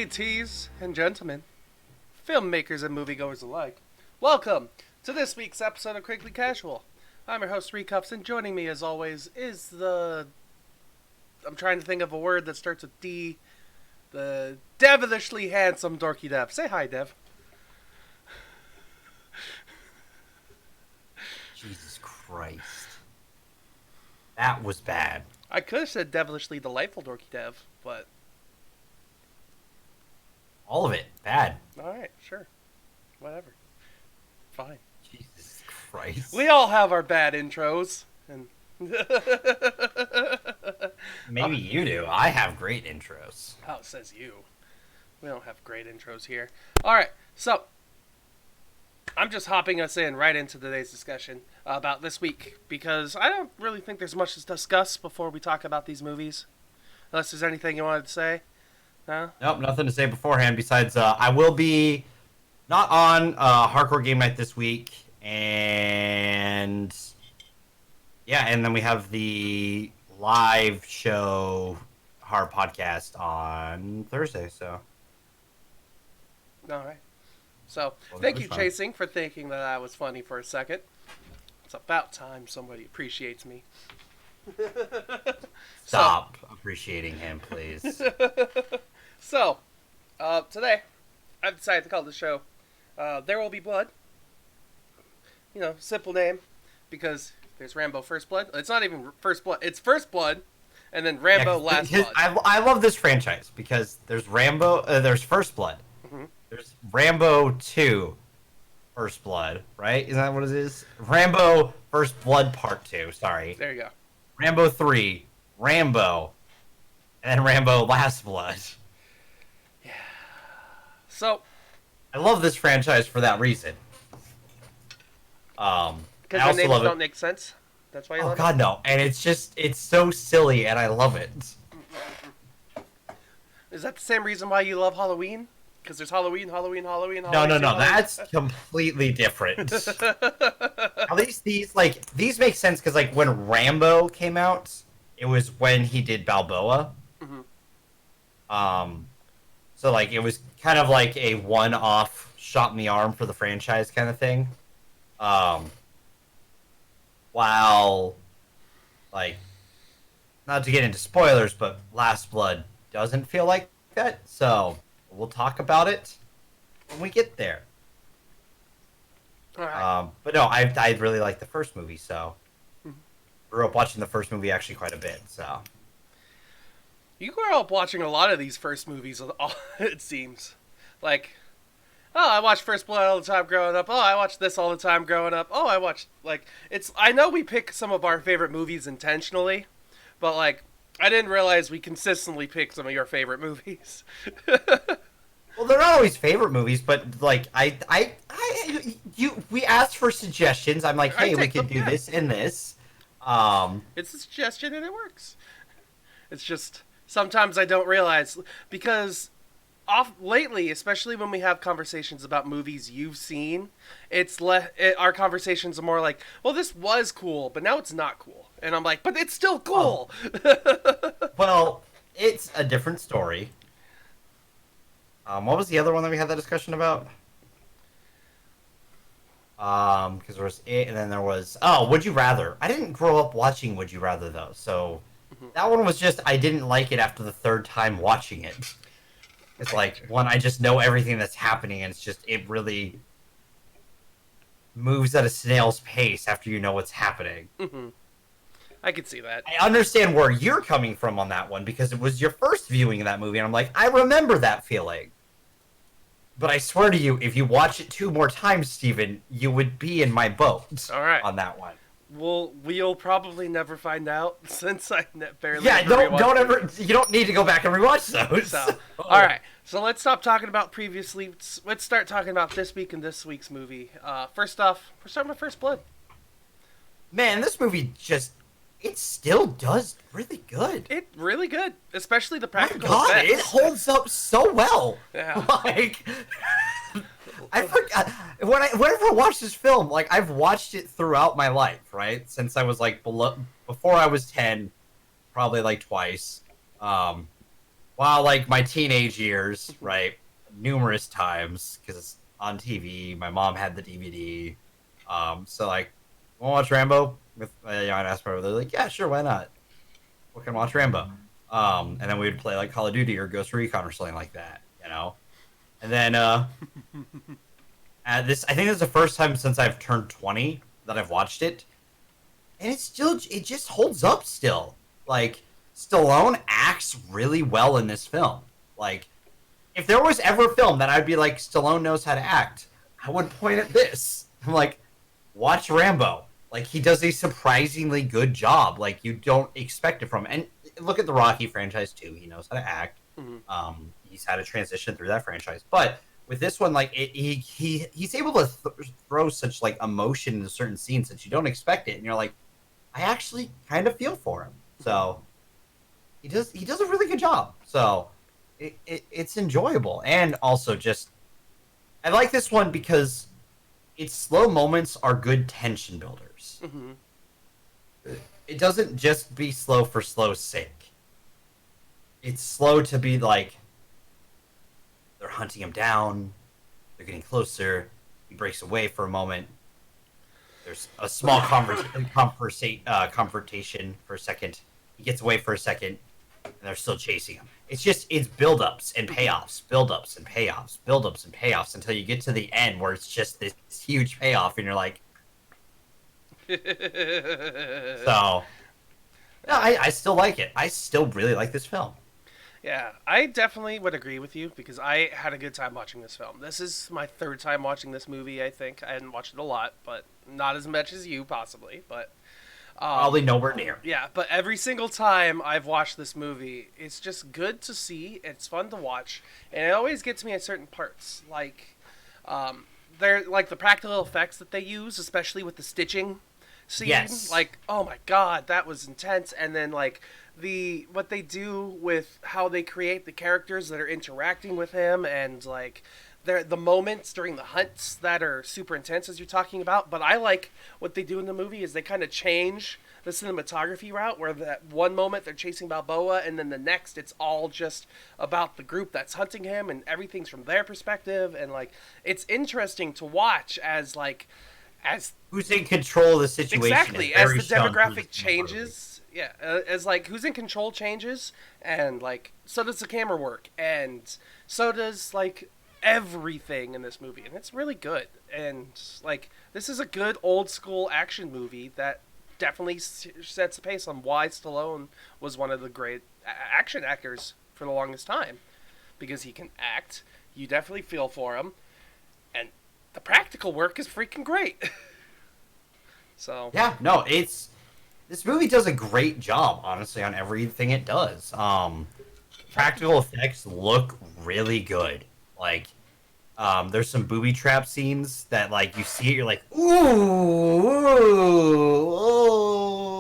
Ladies and gentlemen, filmmakers and moviegoers alike, welcome to this week's episode of Quickly Casual. I'm your host, Srekcuf5, and joining me as always is I'm trying to think of a word that starts with D, the devilishly handsome DorkyDev. Say hi, Dev. Jesus Christ. That was bad. I could have said devilishly delightful DorkyDev, but... All of it. Bad. Alright, sure. Whatever. Fine. Jesus Christ. We all have our bad intros, and... Maybe you do. I have great intros. Oh, it says you. We don't have great intros here. Alright, so... I'm just hopping us in right into today's discussion about this week, because I don't really think there's much to discuss before we talk about these movies. Unless there's anything you wanted to say? No? Nope, nothing to say beforehand besides I will be not on Hardcore Game Night this week, and yeah, and then we have the live show Hard Podcast on Thursday, so. Alright. So, thank you, Chasing, for thinking that I was funny for a second. It's about time somebody appreciates me. Stop appreciating him, please. So, today, I've decided to call the show There Will Be Blood. You know, simple name, because there's Rambo First Blood. It's not even First Blood, it's First Blood, and then Rambo Last Blood. I love this franchise, because there's Rambo, there's First Blood. Mm-hmm. There's Rambo 2, First Blood, right? Is that what it is? Rambo First Blood Part 2, sorry. There you go. Rambo 3, Rambo, and then Rambo Last Blood. Yeah. So. I love this franchise for that reason. Because the names don't make sense? That's why you love it? Oh, God, no. And it's so silly, and I love it. Is that the same reason why you love Halloween? Because there's Halloween. No. That's completely different. At least these make sense because when Rambo came out, it was when he did Balboa. Mm-hmm. So it was kind of like a one-off shot in the arm for the franchise kind of thing. While not to get into spoilers, but Last Blood doesn't feel like that, so. We'll talk about it when we get there. All right. But no, I really like the first movie, so grew up watching the first movie actually quite a bit. So you grew up watching a lot of these first movies. It seems I watched First Blood all the time growing up. Oh, I watched this all the time growing up. Oh, I watched it's. I know we pick some of our favorite movies intentionally, but I didn't realize we consistently pick some of your favorite movies. Well, they're not always favorite movies, but we asked for suggestions. I'm like, hey, we can do this and this. It's a suggestion and it works. It's just sometimes I don't realize because lately, especially when we have conversations about movies you've seen, our conversations are more like, well, this was cool, but now it's not cool. And I'm like, but it's still cool. Well, it's a different story. What was the other one that we had that discussion about? Because there was it, and then there was Would You Rather. I didn't grow up watching Would You Rather though, so that one was just I didn't like it after the third time watching it. It's one I just know everything that's happening, and it's just it really moves at a snail's pace after you know what's happening. Mm-hmm. I could see that. I understand where you're coming from on that one because it was your first viewing of that movie, and I'm like, I remember that feeling. But I swear to you, if you watch it 2 more times, Steven, you would be in my boat. All right. On that one. Well, we'll probably never find out since I barely. Yeah, don't ever. You don't need to go back and rewatch those. So, all right. So let's stop talking about previously. Let's start talking about this week and this week's movie. First off, we're starting with First Blood. Man, this movie it still does really good. It really good, especially the practical effects. It holds up so well. Yeah. I forgot whenever I watch this film, I've watched it throughout my life, right? Since I was before I was 10, probably twice. while like my teenage years, right, numerous times because it's on TV. My mom had the DVD, so like, want to watch Rambo? With I'd ask my brother, like, yeah, sure, why not? We can watch Rambo. And then we would play like Call of Duty or Ghost Recon or something like that, you know. And then I think this is the first time since I've turned 20 that I've watched it, and it just holds up still. Like Stallone acts really well in this film. Like if there was ever a film that I'd be like Stallone knows how to act, I would point at this. I'm like, watch Rambo. Like he does a surprisingly good job. Like you don't expect it from him. And look at the Rocky franchise too. He knows how to act. Mm-hmm. He's had a transition through that franchise, but with this one, like he's able to throw such like emotion into certain scenes that you don't expect it, and you're like, I actually kind of feel for him. So he does a really good job. So it's enjoyable, and also just I like this one because its slow moments are good tension builders. Mm-hmm. It doesn't just be slow for slow's sake. It's slow to be like they're hunting him down, they're getting closer. He breaks away for a moment. There's a small confrontation for a second. He gets away for a second, and they're still chasing him. It's build-ups and payoffs, build-ups and payoffs, build-ups and payoffs until you get to the end where it's just this huge payoff, and you're like, so. No, I still like it. I still really like this film. Yeah, I definitely would agree with you because I had a good time watching this film. This is my third time watching this movie, I think. I hadn't watched it a lot, but not as much as you, possibly. But probably nowhere near. Yeah, but every single time I've watched this movie, it's just good to see. It's fun to watch, and it always gets me at certain parts. Like, they're like the practical effects that they use, especially with the stitching scene. Yes. Like, oh my god, that was intense. And then like what they do with how they create the characters that are interacting with him, and like the moments during the hunts that are super intense as you're talking about. But I like what they do in the movie is they kind of change the cinematography route, where that one moment they're chasing Balboa, and then the next it's all just about the group that's hunting him, and everything's from their perspective. And like it's interesting to watch as who's in control of the situation. Exactly, as the demographic changes. Yeah, as like who's in control changes, and like so does the camera work, and so does like everything in this movie, and it's really good. And like this is a good old school action movie that definitely sets the pace on why Stallone was one of the great action actors for the longest time, because he can act. You definitely feel for him, and the practical work is freaking great. So yeah, no, this movie does a great job, honestly, on everything it does. Practical effects look really good. Like, there's some booby trap scenes that, like, you see it, you're like, ooh,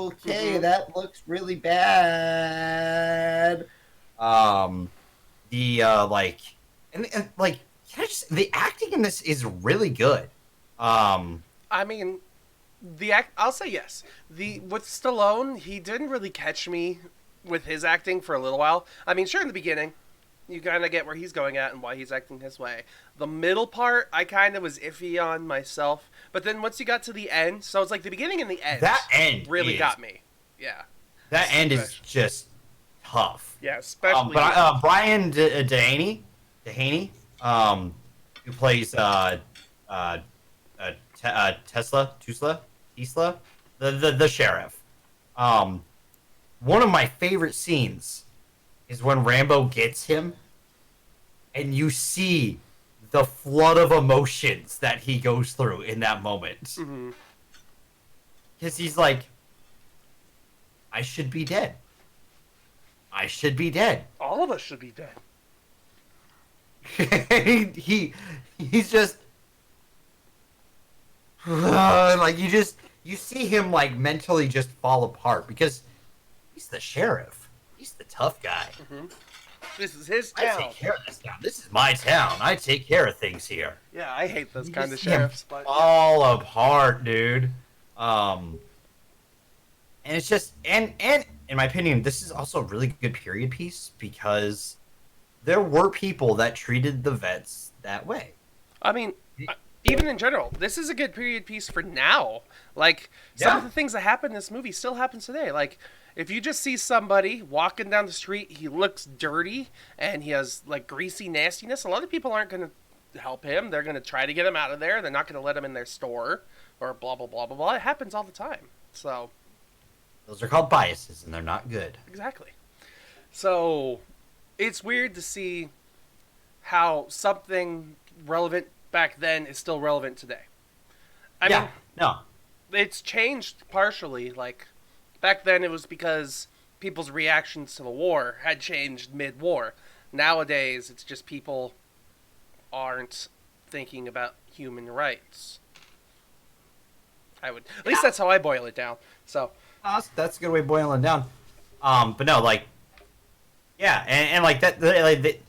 okay, that looks really bad. Like, like, the acting in this is really good. I mean, I'll say yes. With Stallone, he didn't really catch me with his acting for a little while. I mean, sure, in the beginning, you kind of get where he's going at and why he's acting his way. The middle part, I kind of was iffy on myself. But then once you got to the end, so it's like the beginning and the end. That end really got me. Yeah. That end is just tough. Yeah, especially. But Brian Dehaney, who plays Tesla, the sheriff. One of my favorite scenes is when Rambo gets him, and you see the flood of emotions that he goes through in that moment. Mm-hmm. Because he's like, I should be dead. I should be dead. All of us should be dead. He's just like you see him like mentally just fall apart because he's the sheriff. He's the tough guy. Mm-hmm. This is his town. I take care of this town. This is my town. I take care of things here. Yeah, I hate those kind of sheriffs. But fall apart, dude. And it's just and in my opinion, this is also a really good period piece because there were people that treated the vets that way. I mean, even in general, this is a good period piece for now. Like, some of the things that happen in this movie still happens today. Like, if you just see somebody walking down the street, he looks dirty, and he has, like, greasy nastiness, a lot of people aren't going to help him. They're going to try to get him out of there. They're not going to let him in their store, or blah, blah, blah, blah, blah. It happens all the time. So... those are called biases, and they're not good. Exactly. So, it's weird to see how something relevant back then is still relevant today. I mean, no. It's changed partially. Like, back then it was because people's reactions to the war had changed mid-war. Nowadays, it's just people aren't thinking about human rights. At least that's how I boil it down. So... that's a good way of boiling it down. But no, like, yeah, and like that, like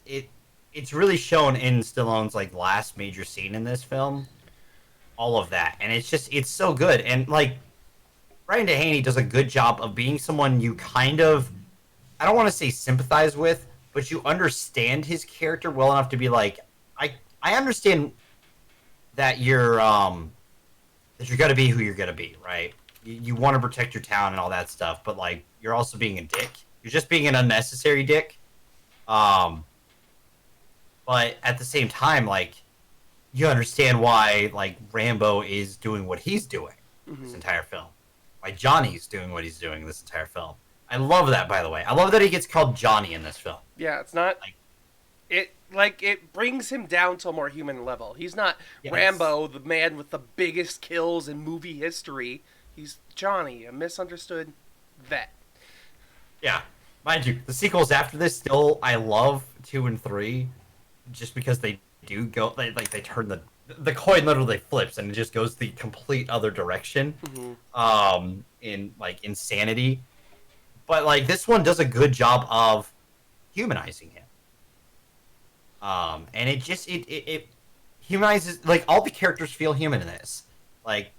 it's really shown in Stallone's like last major scene in this film. All of that, and it's so good, and like Brian Dehaney does a good job of being someone you kind of, I don't want to say sympathize with, but you understand his character well enough to be like, I understand that you're gonna be who you're gonna be, right? You want to protect your town and all that stuff, but like you're also being a dick. You're just being an unnecessary dick. But at the same time, like you understand why like Rambo is doing what he's doing this entire film. Why Johnny's doing what he's doing this entire film. I love that, by the way. I love that he gets called Johnny in this film. Yeah, it's not it brings him down to a more human level. He's not Rambo, the man with the biggest kills in movie history. He's Johnny, a misunderstood vet. Yeah. Mind you, the sequels after this still, I love 2 and 3, just because they do go, they turn the coin literally flips and it just goes the complete other direction, in like insanity. But like this one does a good job of humanizing him. And it humanizes, like all the characters feel human in this. Like,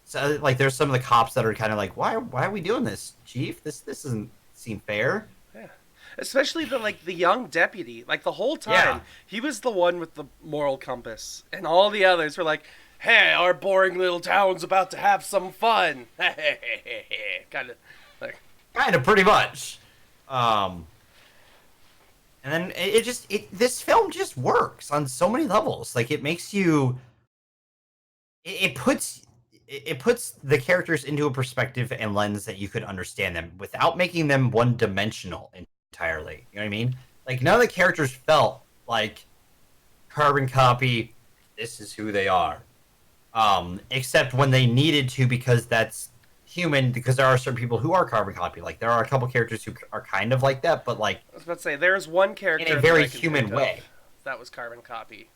so like there's some of the cops that are kind of like, why are we doing this, Chief? This doesn't seem fair. Yeah. Especially the young deputy. Like the whole time, he was the one with the moral compass, and all the others were like, "Hey, our boring little town's about to have some fun." kind of pretty much. And then this film just works on so many levels. Like it makes you, it puts the characters into a perspective and lens that you could understand them without making them one-dimensional entirely. You know what I mean? Like none of the characters felt like carbon copy. This is who they are, except when they needed to, because that's human. Because there are certain people who are carbon copy. Like there are a couple characters who are kind of like that, but like I was about to say, there's one character in a very human way that was carbon copy,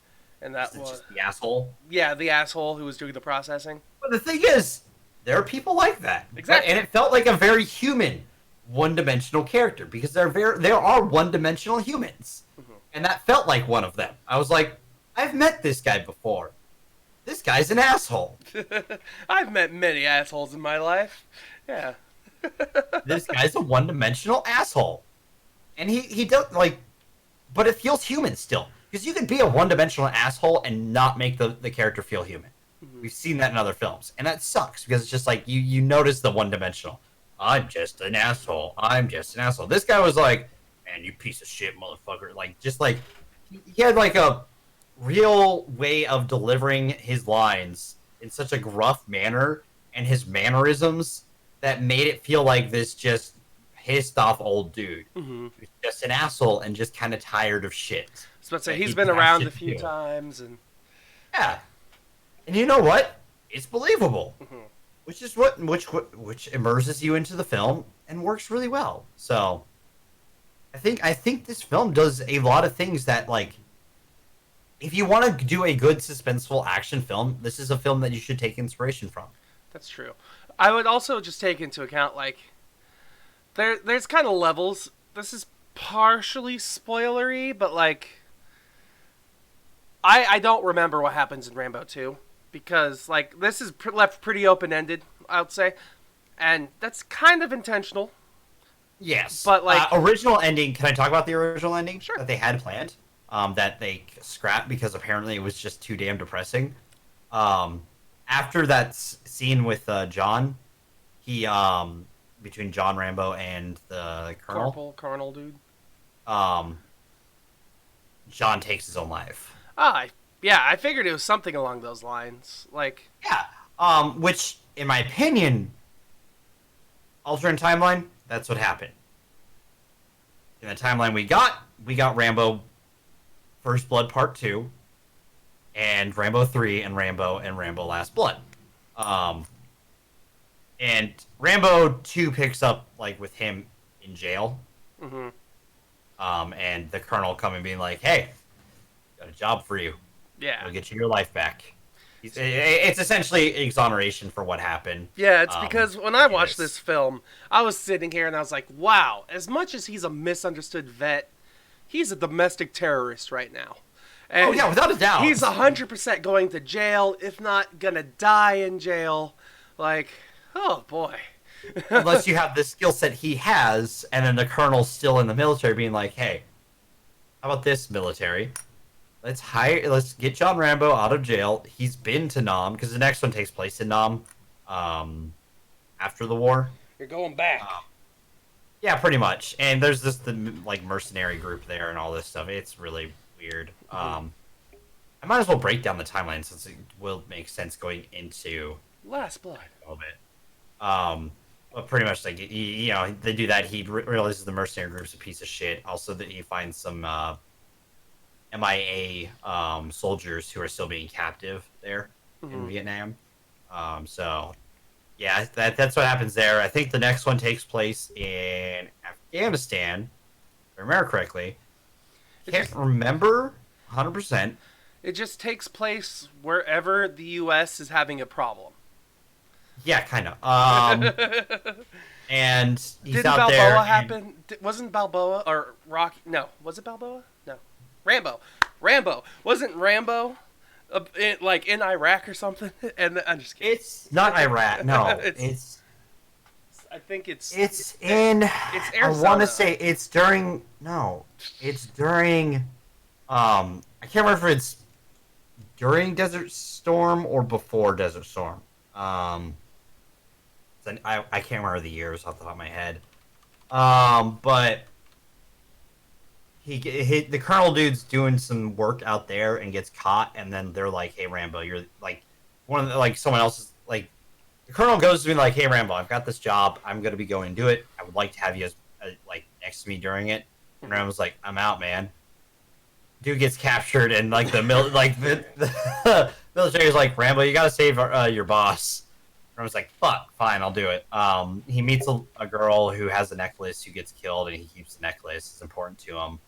and that was just the asshole. Yeah, the asshole who was doing the processing. But the thing is, there are people like that. Exactly. And it felt like a very human, one-dimensional character, because there are one-dimensional humans. And that felt like one of them. I was like, I've met this guy before. This guy's an asshole. I've met many assholes in my life. Yeah. This guy's a one-dimensional asshole. And he does, like, but it feels human still. Because you could be a one-dimensional asshole and not make the character feel human. We've seen that in other films. And that sucks, because it's just like, you notice the one-dimensional. I'm just an asshole. I'm just an asshole. This guy was like, man, you piece of shit, motherfucker. Like, just like, he had like a real way of delivering his lines in such a gruff manner, and his mannerisms, that made it feel like this just pissed off old dude who's just an asshole and just kind of tired of shit. I was about to say, he's been around a few times, and yeah, and you know what? It's believable, which is which immerses you into the film and works really well. So, I think this film does a lot of things that, like, if you want to do a good suspenseful action film, this is a film that you should take inspiration from. That's true. I would also just take into account, like, there's kind of levels. This is partially spoilery, but, like, I don't remember what happens in Rambo 2, because, like, this is left pretty open-ended, I would say, and that's kind of intentional. Yes. But like, Original ending. Can I talk about the original ending sure. that they had planned? That they scrapped because apparently it was just too damn depressing. After that scene with John, he between John Rambo and the Colonel dude. um, John takes his own life. Yeah, I figured it was something along those lines. Like, Yeah. Which, in my opinion, alternate timeline, that's what happened. In the timeline we got Rambo First Blood Part 2, and Rambo 3, and Rambo Last Blood. And Rambo 2 picks up, like, with him in jail. mm-hmm. And the Colonel coming being like, hey, got a job for you. Yeah. We'll get you your life back. It's essentially exoneration for what happened. Yeah, it's because when I watched this film, I was sitting here and I was like, wow, as much as he's a misunderstood vet, he's a domestic terrorist right now. And oh, yeah, without a doubt. He's 100% going to jail, if not gonna die in jail. Like, oh boy. Unless you have the skill set he has, and then the Colonel's still in the military being like, hey, how about this, military? Let's get John Rambo out of jail. He's been to Nam, because the next one takes place in Nam, after the war. You're going back. Yeah, pretty much. And there's the mercenary group there and all this stuff. It's really weird. I might as well break down the timeline since it will make sense going into Last Blood. A little bit. But pretty much, like, they do that. He realizes the mercenary group's a piece of shit. Also, that he finds some MIA soldiers who are still being captive there in Vietnam. So, yeah, that's what happens there. I think the next one takes place in Afghanistan, if I remember correctly. Can't remember 100%. It just takes place wherever the U.S. is having a problem. Yeah, kind of. And he's Didn't out Balboa there. happen? Wasn't Balboa or Rocky? No, was it Balboa? No, Rambo. Wasn't Rambo in Iraq or something? And I'm just kidding. It's not Iraq. No, it's. I think it's. It's in. It's Arizona. I want to say it's during. No, it's during. I can't remember if it's during Desert Storm or before Desert Storm. I can't remember the years off the top of my head. But the Colonel dude's doing some work out there and gets caught, and then they're like, "Hey Rambo, you're like one of the, like someone else's like." The Colonel goes to me like, "Hey Rambo, I've got this job. I'm gonna be going to do it. I would like to have you as like next to me during it." And Rambo's like, "I'm out, man." Dude gets captured, and like the military's like, "Rambo, you gotta save your boss." Rambo's like, "Fuck, fine, I'll do it." He meets a girl who has a necklace who gets killed, and he keeps the necklace. It's important to him.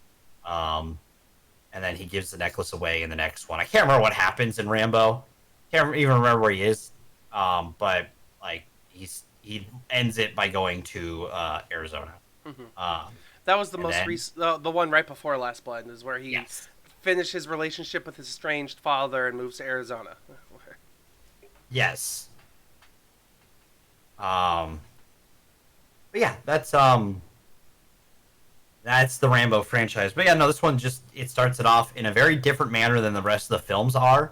And then he gives the necklace away in the next one. I can't remember what happens in Rambo. Can't even remember where he is. But like he ends it by going to Arizona. That was the most recent, the one right before Last Blood, is where he finished his relationship with his estranged father and moves to Arizona. Yes. But yeah, that's the Rambo franchise. But yeah, no, this one it starts it off in a very different manner than the rest of the films are.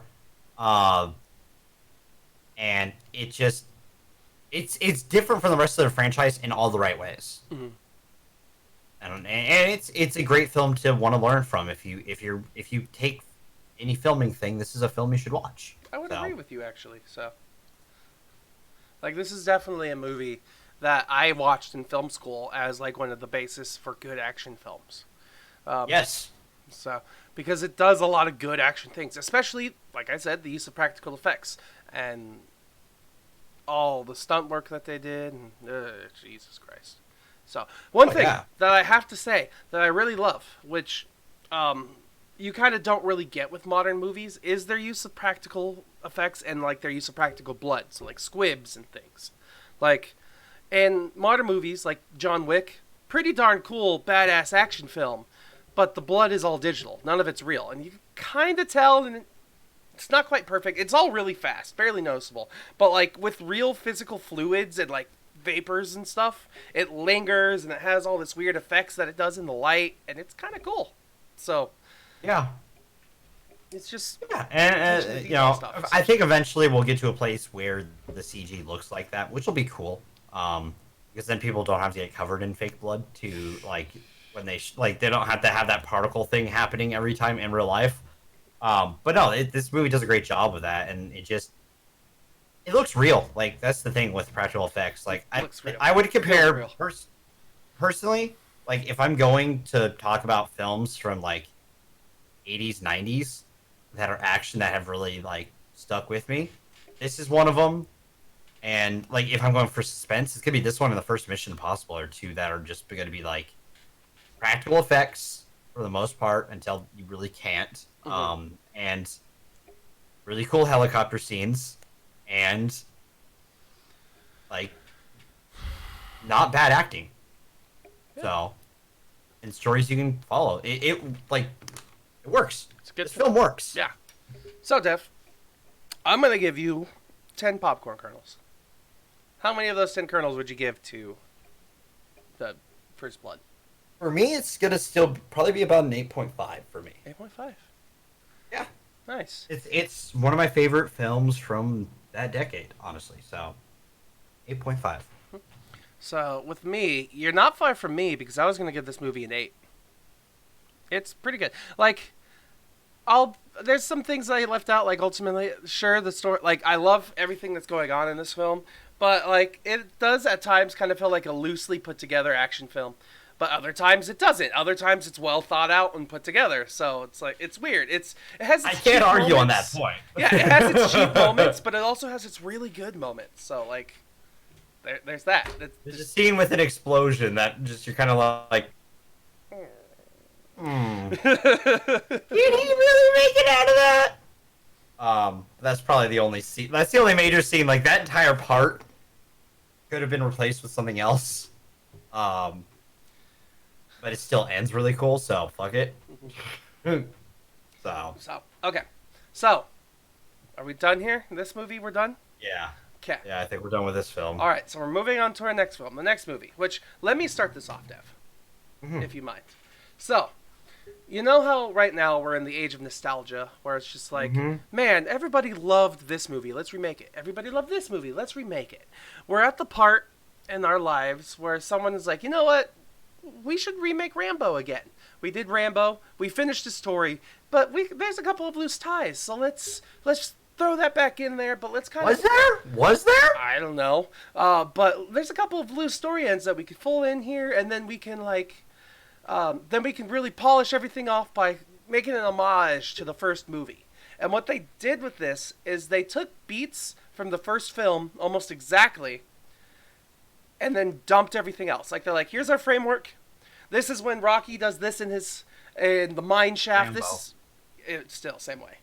And it's different from the rest of the franchise in all the right ways. Mm-hmm. And it's a great film to want to learn from. If you take any filming thing, this is a film you should watch. I would agree with you, actually. So, like, this is definitely a movie that I watched in film school as like one of the basis for good action films. Yes. So, because it does a lot of good action things, especially, like I said, the use of practical effects and all the stunt work that they did. And, Jesus Christ. So, one thing that I have to say that I really love, which you kind of don't really get with modern movies, is their use of practical effects and like their use of practical blood, so like squibs and things. Like, in modern movies like John Wick, pretty darn cool, badass action film, but the blood is all digital. None of it's real. And you can kind of tell, and it's not quite perfect. It's all really fast, barely noticeable. But like with real physical fluids and like vapors and stuff. It lingers and it has all this weird effects that it does in the light, and it's kind of cool. So Yeah. it's just Yeah, and you know, stuff. I think eventually we'll get to a place where the CG looks like that, which will be cool. Because then people don't have to get covered in fake blood to like when they they don't have to have that particle thing happening every time in real life. But no, this movie does a great job with that, and it looks real. Like that's the thing with practical effects. Like I would compare personally, like if I'm going to talk about films from like 80s, 90s that are action that have really like stuck with me, this is one of them. And like if I'm going for suspense, it's gonna be this one and the first Mission Impossible or two that are just gonna be like practical effects for the most part until you really can't. And really cool helicopter scenes and like not bad acting. Yeah. So and stories you can follow. It works. It's a good film works. Yeah. So Dev, I'm gonna give you 10 popcorn kernels. How many of those 10 kernels would you give to the First Blood? For me, it's gonna still probably be about an 8.5 for me. 8.5. Yeah. Nice. It's one of my favorite films from that decade, honestly. So, 8.5. So with me, you're not far from me because I was gonna give this movie an 8. It's pretty good. Like, there's some things I left out. Like ultimately, sure, the story. Like I love everything that's going on in this film. But, like, it does at times kind of feel like a loosely put together action film. But other times it doesn't. Other times it's well thought out and put together. So it's like, it's weird. It has its I can't argue moments. On that point. Yeah, it has its cheap moments, but it also has its really good moments. So, like, there's that. There's a scene with an explosion that just, you're kind of like, Did he really make it out of that? That's probably the only scene. That's the only major scene. Like, that entire part could have been replaced with something else. But it still ends really cool, so fuck it. So, okay. So, are we done here? This movie, we're done? Yeah. Okay. Yeah, I think we're done with this film. All right, so we're moving on to our next film, the next movie, which, let me start this off, Dev, if you mind. So, you know how right now we're in the age of nostalgia, where it's just like, man, everybody loved this movie, let's remake it. Everybody loved this movie, let's remake it. We're at the part in our lives where someone is like, you know what? We should remake Rambo again. We did Rambo, we finished the story, but there's a couple of loose ties, so let's throw that back in there, but let's kind of... Was there? I don't know. But there's a couple of loose story ends that we could pull in here, and then we can, like... then we can really polish everything off by making an homage to the first movie. And what they did with this is they took beats from the first film, almost exactly, and then dumped everything else. Like, they're like, here's our framework. This is when Rocky does this in the mine shaft. Rambo. It's still same way.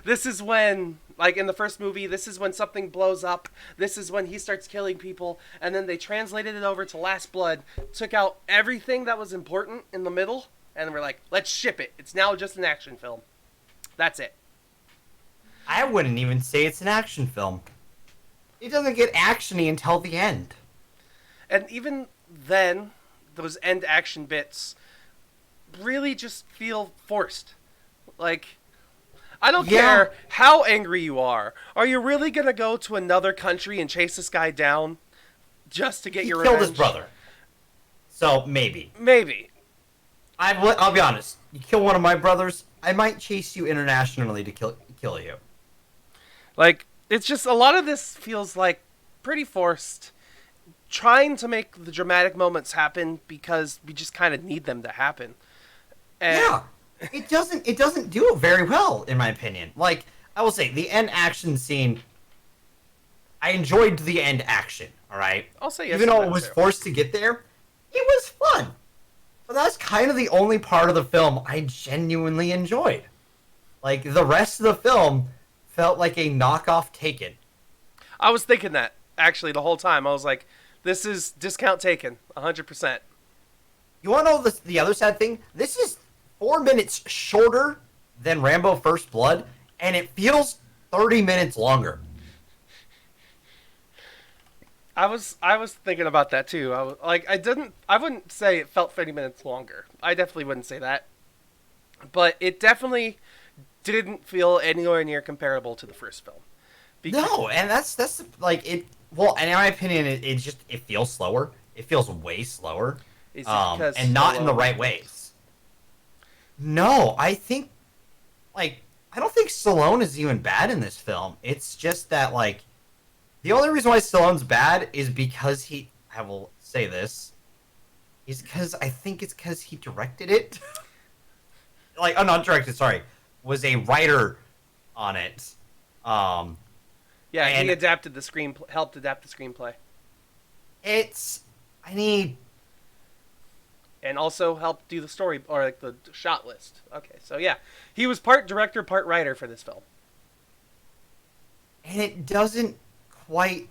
This is when, like in the first movie, this is when something blows up. This is when he starts killing people. And then they translated it over to Last Blood, took out everything that was important in the middle, and we're like, let's ship it. It's now just an action film. That's it. I wouldn't even say it's an action film. It doesn't get actiony until the end. And even then, those end action bits really just feel forced. Like... I don't care how angry you are. Are you really going to go to another country and chase this guy down just to get your revenge? He killed his brother. So, maybe. Maybe. I'll be honest. You kill one of my brothers, I might chase you internationally to kill you. Like, it's just, a lot of this feels like pretty forced. Trying to make the dramatic moments happen because we just kind of need them to happen. And yeah. It doesn't do it very well, in my opinion. Like, I will say, the end action scene, I enjoyed the end action, alright? I'll say yes. Even though it was forced to get there, it was fun. But that's kind of the only part of the film I genuinely enjoyed. Like, the rest of the film felt like a knockoff Taken. I was thinking that, actually, the whole time. I was like, this is discount Taken, 100%. You want to know the other sad thing? This is 4 minutes shorter than Rambo First Blood, and it feels 30 minutes longer. I was thinking about that too. I wouldn't say it felt 30 minutes longer. I definitely wouldn't say that. But it definitely didn't feel anywhere near comparable to the first film. No, and that's like it. Well, and in my opinion, it just it feels slower. It feels way slower, Is it because and not in the Stallone- right ways. No, I think like I don't think Stallone is even bad in this film. It's just that like the only reason why Stallone's bad is because he. I will say this. Is because I think it's because he directed it. Like, oh, not directed. Sorry, was a writer on it. Yeah, he and adapted the screen, helped adapt the screenplay, it's. I need. and also helped do the story or like the shot list. Okay, so yeah, he was part director, part writer for this film. And it doesn't quite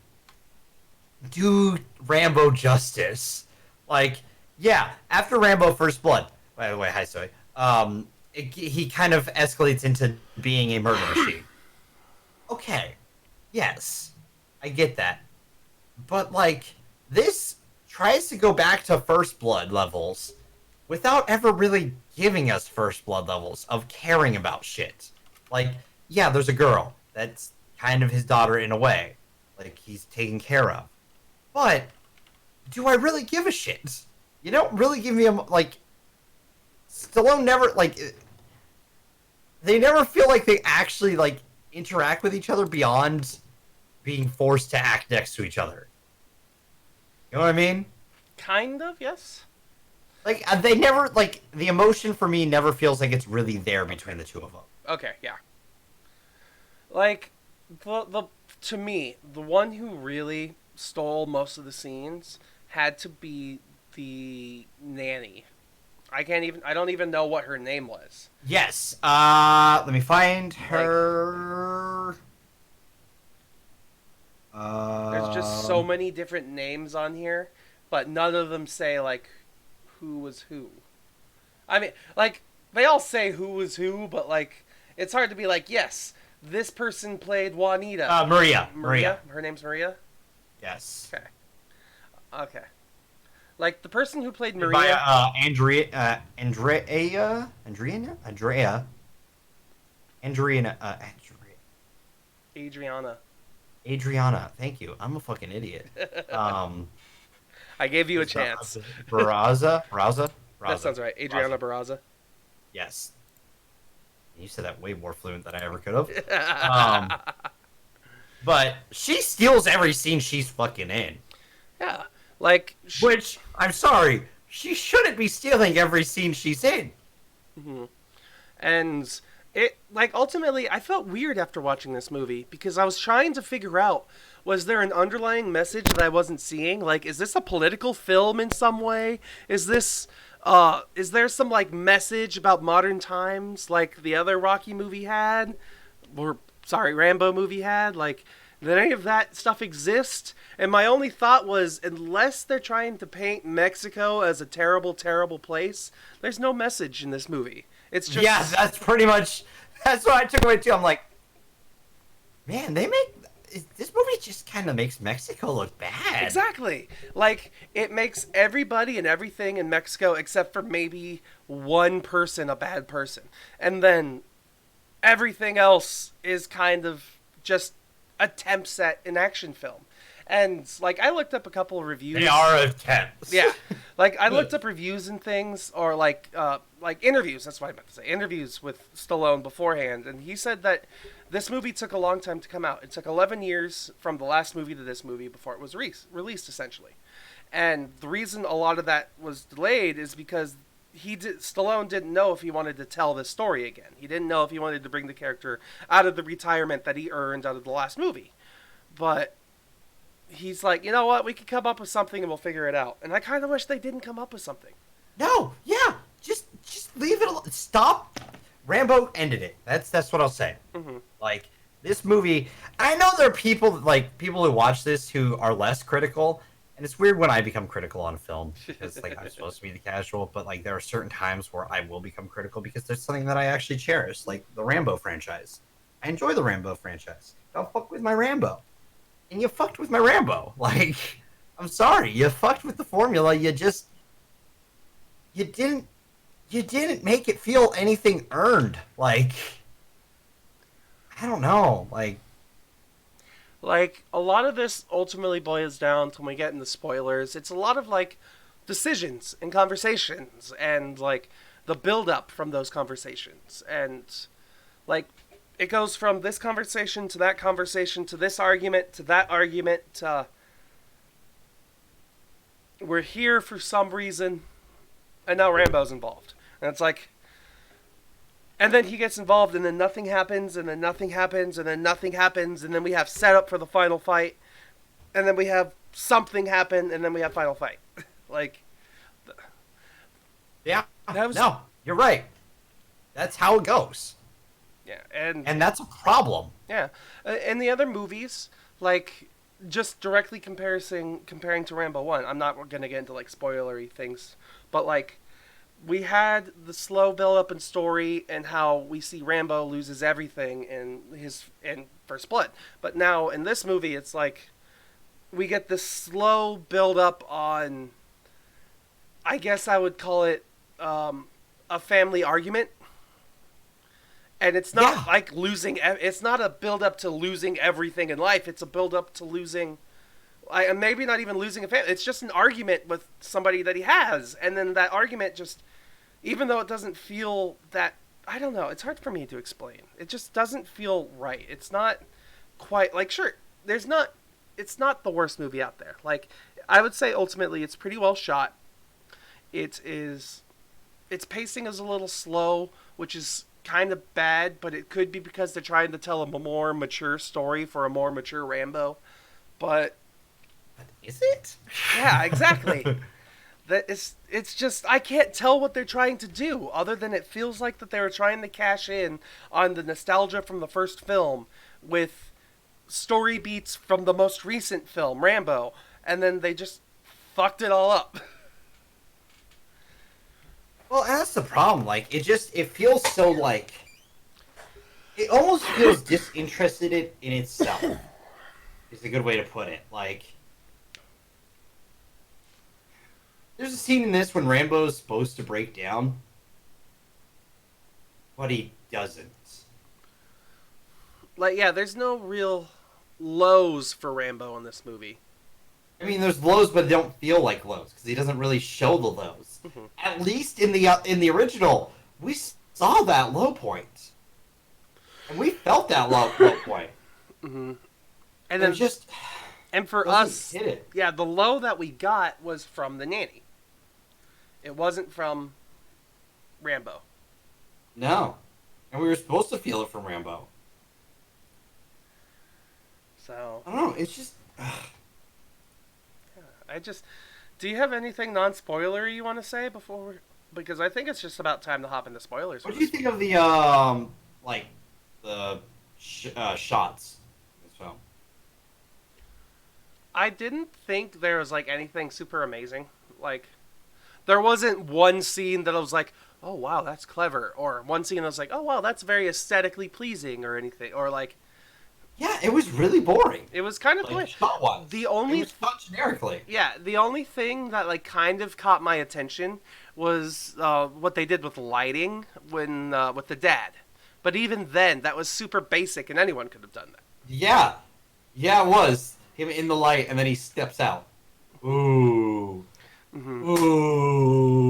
do Rambo justice. Like, yeah, after Rambo First Blood. By the way, hi, Soy. He kind of escalates into being a murder machine. Okay, yes, I get that. But, like, this tries to go back to First Blood levels without ever really giving us First Blood levels of caring about shit. Like, yeah, there's a girl. That's kind of his daughter in a way. Like, he's taken care of. But, do I really give a shit? You don't really give me a, like, Stallone never, like, they never feel like they actually, like, interact with each other beyond being forced to act next to each other. You know what I mean? Kind of, yes. Like, they never, like, the emotion for me never feels like it's really there between the two of them. Okay, yeah. Like the to me, the one who really stole most of the scenes had to be the nanny. I don't even know what her name was. Yes. Let me find her. There's just so many different names on here, but none of them say like who was who. I mean, like they all say who was who, but like it's hard to be like, yes, this person played Juanita. Maria. Her name's Maria. Yes. Okay. Okay. Like the person who played By Maria. Adriana. Thank you. I'm a fucking idiot. I gave you a chance. Barraza. That sounds right. Adriana Barraza. Yes. You said that way more fluent than I ever could have. But she steals every scene she's fucking in. Yeah. Like. Which, I'm sorry, she shouldn't be stealing every scene she's in. Mm-hmm. And it, like, ultimately, I felt weird after watching this movie because I was trying to figure out, was there an underlying message that I wasn't seeing? Like, is this a political film in some way? Is there some, like, message about modern times like the other Rocky movie had? Or, sorry, Rambo movie had? Like, did any of that stuff exist? And my only thought was, unless they're trying to paint Mexico as a terrible, terrible place, there's no message in this movie. It's just... Yeah, that's pretty much... That's what I took away, too. I'm like, man, this movie just kind of makes Mexico look bad. Exactly. Like, it makes everybody and everything in Mexico, except for maybe one person, a bad person. And then everything else is kind of just attempts at an action film. And, like, I looked up a couple of reviews. They are attempts. Yeah. Like, I looked up reviews and things, or, like interviews, that's what I meant to say, interviews with Stallone beforehand, and he said that this movie took a long time to come out. It took 11 years from the last movie to this movie before it was released, essentially. And the reason a lot of that was delayed is because Stallone didn't know if he wanted to tell this story again. He didn't know if he wanted to bring the character out of the retirement that he earned out of the last movie. But he's like, you know what, we could come up with something and we'll figure it out. And I kind of wish they didn't come up with something. No, yeah, just leave it alone. Stop. Rambo ended it. That's what I'll say. Mm-hmm. Like, this movie, I know there are people who watch this who are less critical, and it's weird when I become critical on film, because, like, I'm supposed to be the casual, but, like, there are certain times where I will become critical because there's something that I actually cherish, like the Rambo franchise. I enjoy the Rambo franchise. Don't fuck with my Rambo. and you fucked with my Rambo. Like, I'm sorry, you fucked with the formula. You didn't make it feel anything earned. Like, I don't know. Like, a lot of this ultimately boils down to when we get into spoilers. It's a lot of, like, decisions and conversations and, like, the build up from those conversations. And, like, it goes from this conversation to that conversation to this argument to that argument to we're here for some reason and now Rambo's involved. And it's like, and then he gets involved, and then nothing happens, and then nothing happens, and then nothing happens, and then we have setup for the final fight, and then we have something happen, and then we have final fight. Like, yeah, that was, no, you're right. That's how it goes. Yeah, and that's a problem. Yeah, and the other movies, like, just directly comparing to Rambo 1, I'm not going to get into, like, spoilery things, but, like, we had the slow build-up in story and how we see Rambo loses everything in First Blood. But now, in this movie, it's like, we get this slow build-up on, I guess I would call it, a family argument. And it's not like losing, it's not a build-up to losing everything in life, it's a build-up to losing, maybe not even losing a family, it's just an argument with somebody that he has, and then that argument just, even though it doesn't feel that, I don't know, it's hard for me to explain. It just doesn't feel right. It's not quite, like, sure, it's not the worst movie out there. Like, I would say ultimately it's pretty well shot. Its pacing is a little slow, which is kind of bad, but it could be because they're trying to tell a more mature story for a more mature Rambo. But is it? Yeah, exactly. It's just, I can't tell what they're trying to do, other than it feels like that they were trying to cash in on the nostalgia from the first film with story beats from the most recent film, Rambo, and then they just fucked it all up. Well, and that's the problem. Like, it feels so, like, it almost feels disinterested in itself. Is a good way to put it. Like, there's a scene in this when Rambo's supposed to break down, but he doesn't. Like, yeah, there's no real lows for Rambo in this movie. I mean, there's lows, but they don't feel like lows because he doesn't really show the lows. Mm-hmm. At least in the original, we saw that low point, and we felt that low point. Mm-hmm. And then just, and for us, yeah, the low that we got was from the nanny. It wasn't from Rambo. No, and we were supposed to feel it from Rambo. So I don't know. It's just. Do you have anything non-spoilery you want to say before? Because I think it's just about time to hop into spoilers. What do you think of the shots in this film? I didn't think there was like anything super amazing. Like, there wasn't one scene that I was like, oh wow, that's clever, or one scene I was like, oh wow, that's very aesthetically pleasing, or anything, or like. Yeah, it was really boring. It was kind of like, shot-wise. The only it was shot generically. Yeah, the only thing that like kind of caught my attention was what they did with lighting when with the dad. But even then, that was super basic, and anyone could have done that. Yeah, it was him in the light, and then he steps out. Ooh, ooh.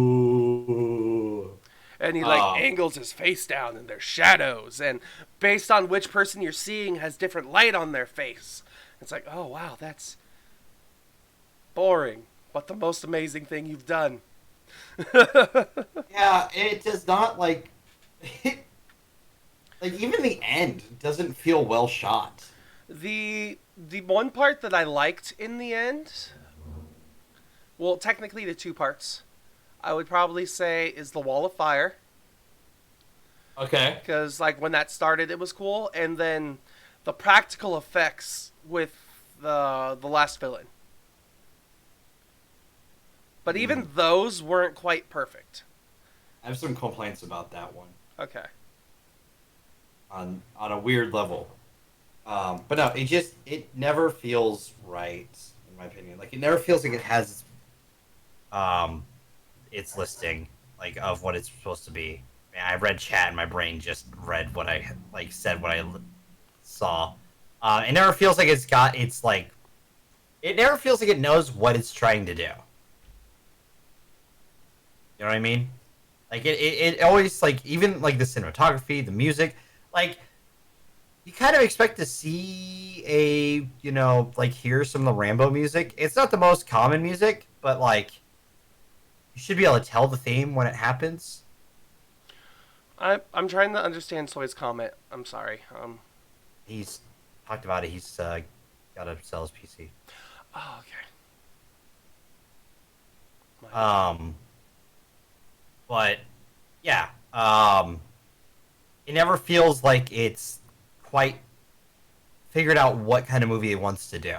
And he like angles his face down, and there's shadows, and based on which person you're seeing has different light on their face. It's like, oh wow, that's boring, but the most amazing thing you've done. Yeah, it does not like even the end doesn't feel well shot. The one part that I liked in the end, well, technically the two parts, I would probably say is the Wall of Fire. Okay. Because like when that started, it was cool, and then the practical effects with the last villain. But even those weren't quite perfect. I have some complaints about that one. Okay. On a weird level. But no, it never feels right, in my opinion. Like, it never feels like it has um its listing like of what it's supposed to be. Man, I read chat and my brain just read what I like said what I saw. It never feels like it's got it's like it never feels like it knows what it's trying to do. You know what I mean? Like it always like even like the cinematography, the music, like you kind of expect to see a like hear some of the Rambo music. It's not the most common music, but like you should be able to tell the theme when it happens. I'm trying to understand Soy's comment. I'm sorry. He's talked about it. He's got to sell his PC. Oh, okay. But yeah, it never feels like it's quite figured out what kind of movie it wants to do.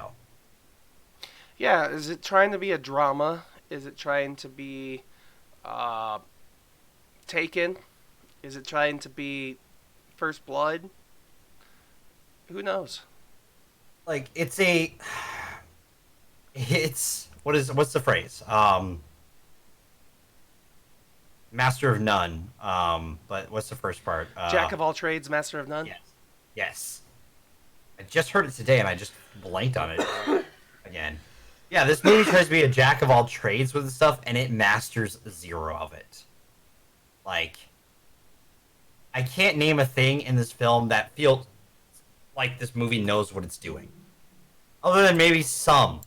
Yeah, is it trying to be a drama? Is it trying to be uh, Taken? Is it trying to be First Blood? Who knows? Like it's what's the phrase? Master of none. But what's the first part? Jack of all trades, master of none? Yes. Yes. I just heard it today and I just blanked on it again. Yeah, this movie tries to be a jack of all trades with stuff and it masters zero of it. Like, I can't name a thing in this film that feels like this movie knows what it's doing. Other than maybe some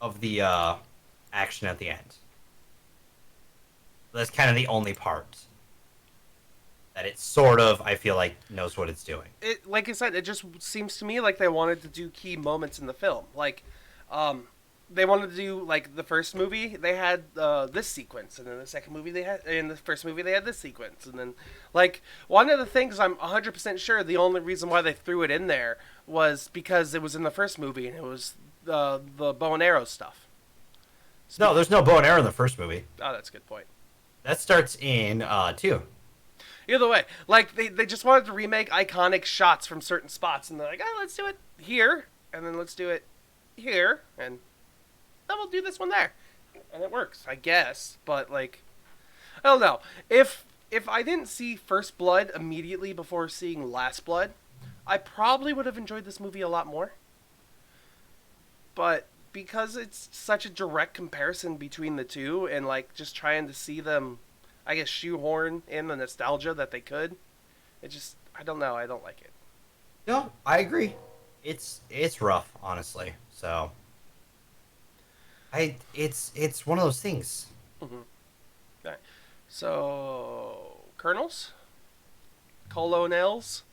of the action at the end. That's kind of the only part that it sort of, I feel like, knows what it's doing. It, like I said, it just seems to me like they wanted to do key moments in the film. Like, they wanted to do, like, the first movie, they had this sequence, and then the second movie in the first movie they had this sequence, and then, like, one of the things I'm 100% sure the only reason why they threw it in there was because it was in the first movie, and it was the bow and arrow stuff. No, there's no bow and arrow in the first movie. Oh, that's a good point. That starts in 2. Either way, like, they just wanted to remake iconic shots from certain spots, and they're like, oh, let's do it here, and then let's do it here, and then we'll do this one there. And it works, I guess, but, like, I don't know. If I didn't see First Blood immediately before seeing Last Blood, I probably would have enjoyed this movie a lot more. But because it's such a direct comparison between the two, and, like, just trying to see them, I guess, shoehorn in the nostalgia that they could, it just, I don't know, I don't like it. No, I agree. It's rough, honestly. So it's one of those things. Mm-hmm. Okay. So, kernels? Colonels?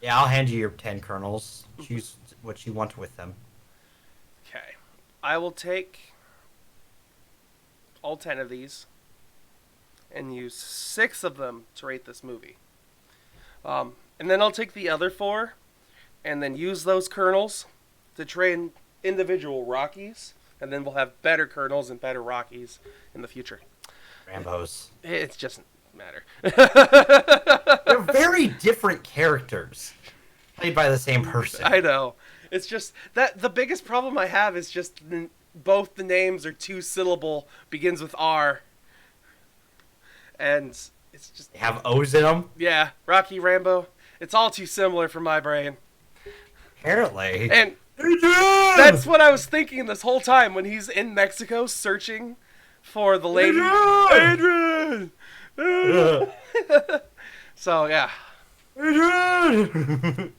Yeah, I'll hand you your 10 kernels. Choose what you want with them. Okay. I will take all 10 of these and use 6 of them to rate this movie. And then I'll take the other 4 and then use those kernels to train individual Rockies, and then we'll have better kernels and better Rockies in the future. Rambos. It doesn't matter. They're very different characters, played by the same person. I know. It's just that the biggest problem I have is just both the names are 2-syllable, begins with R, and it's just They have O's in them. yeah, Rocky, Rambo. It's all too similar for my brain. Apparently. And Adrian! that's what I was thinking this whole time when he's in Mexico searching for the lady. Adrian! Adrian! So, yeah. Adrian!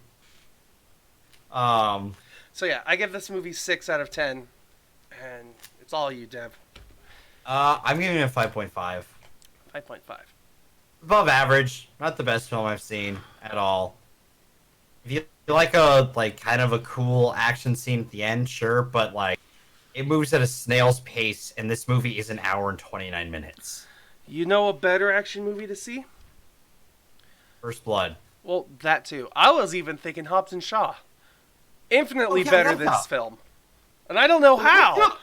So, yeah, I give this movie 6 out of 10. And it's all you, Dev. I'm giving it a 5.5. 5.5. Above average. Not the best film I've seen at all. If you like a kind of a cool action scene at the end, sure, but like it moves at a snail's pace, and this movie is an hour and 29 minutes. You know a better action movie to see? First Blood. Well, that too. I was even thinking Hobbs and Shaw. Infinitely Oh, yeah, better I love than that. this film. And I don't know how.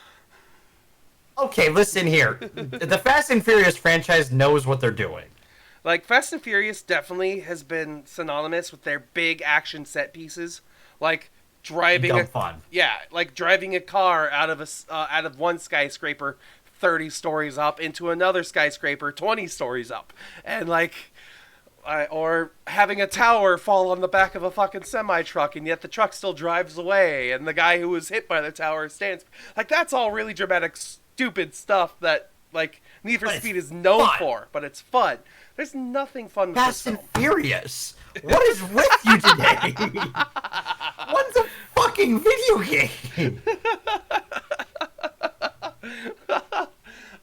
Okay, listen here. The Fast and Furious franchise knows what they're doing. Like, Fast and Furious definitely has been synonymous with their big action set pieces, like driving Dumb fun. like driving a car out of one skyscraper 30 stories up into another skyscraper 20 stories up, and like, or having a tower fall on the back of a fucking semi truck, and yet the truck still drives away, and the guy who was hit by the tower stands. Like, that's all really dramatic, stupid stuff that like Need for Speed is known for, but it's fun. There's nothing fun with Fast this and film. Furious. What is with you today? What's a fucking video game?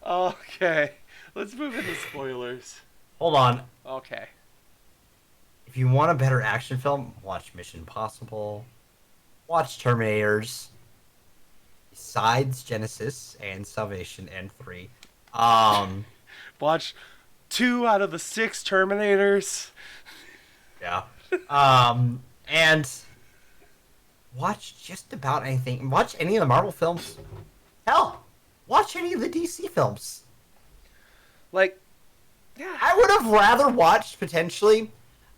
Okay, let's move into spoilers. Hold on. Okay. If you want a better action film, watch Mission Impossible. Watch Terminators. Besides Genesis and Salvation and 3. Watch 2 out of the 6 Terminators. Yeah. And watch just about anything. Watch any of the Marvel films. Hell, watch any of the DC films. Like, yeah. I would have rather watched, potentially,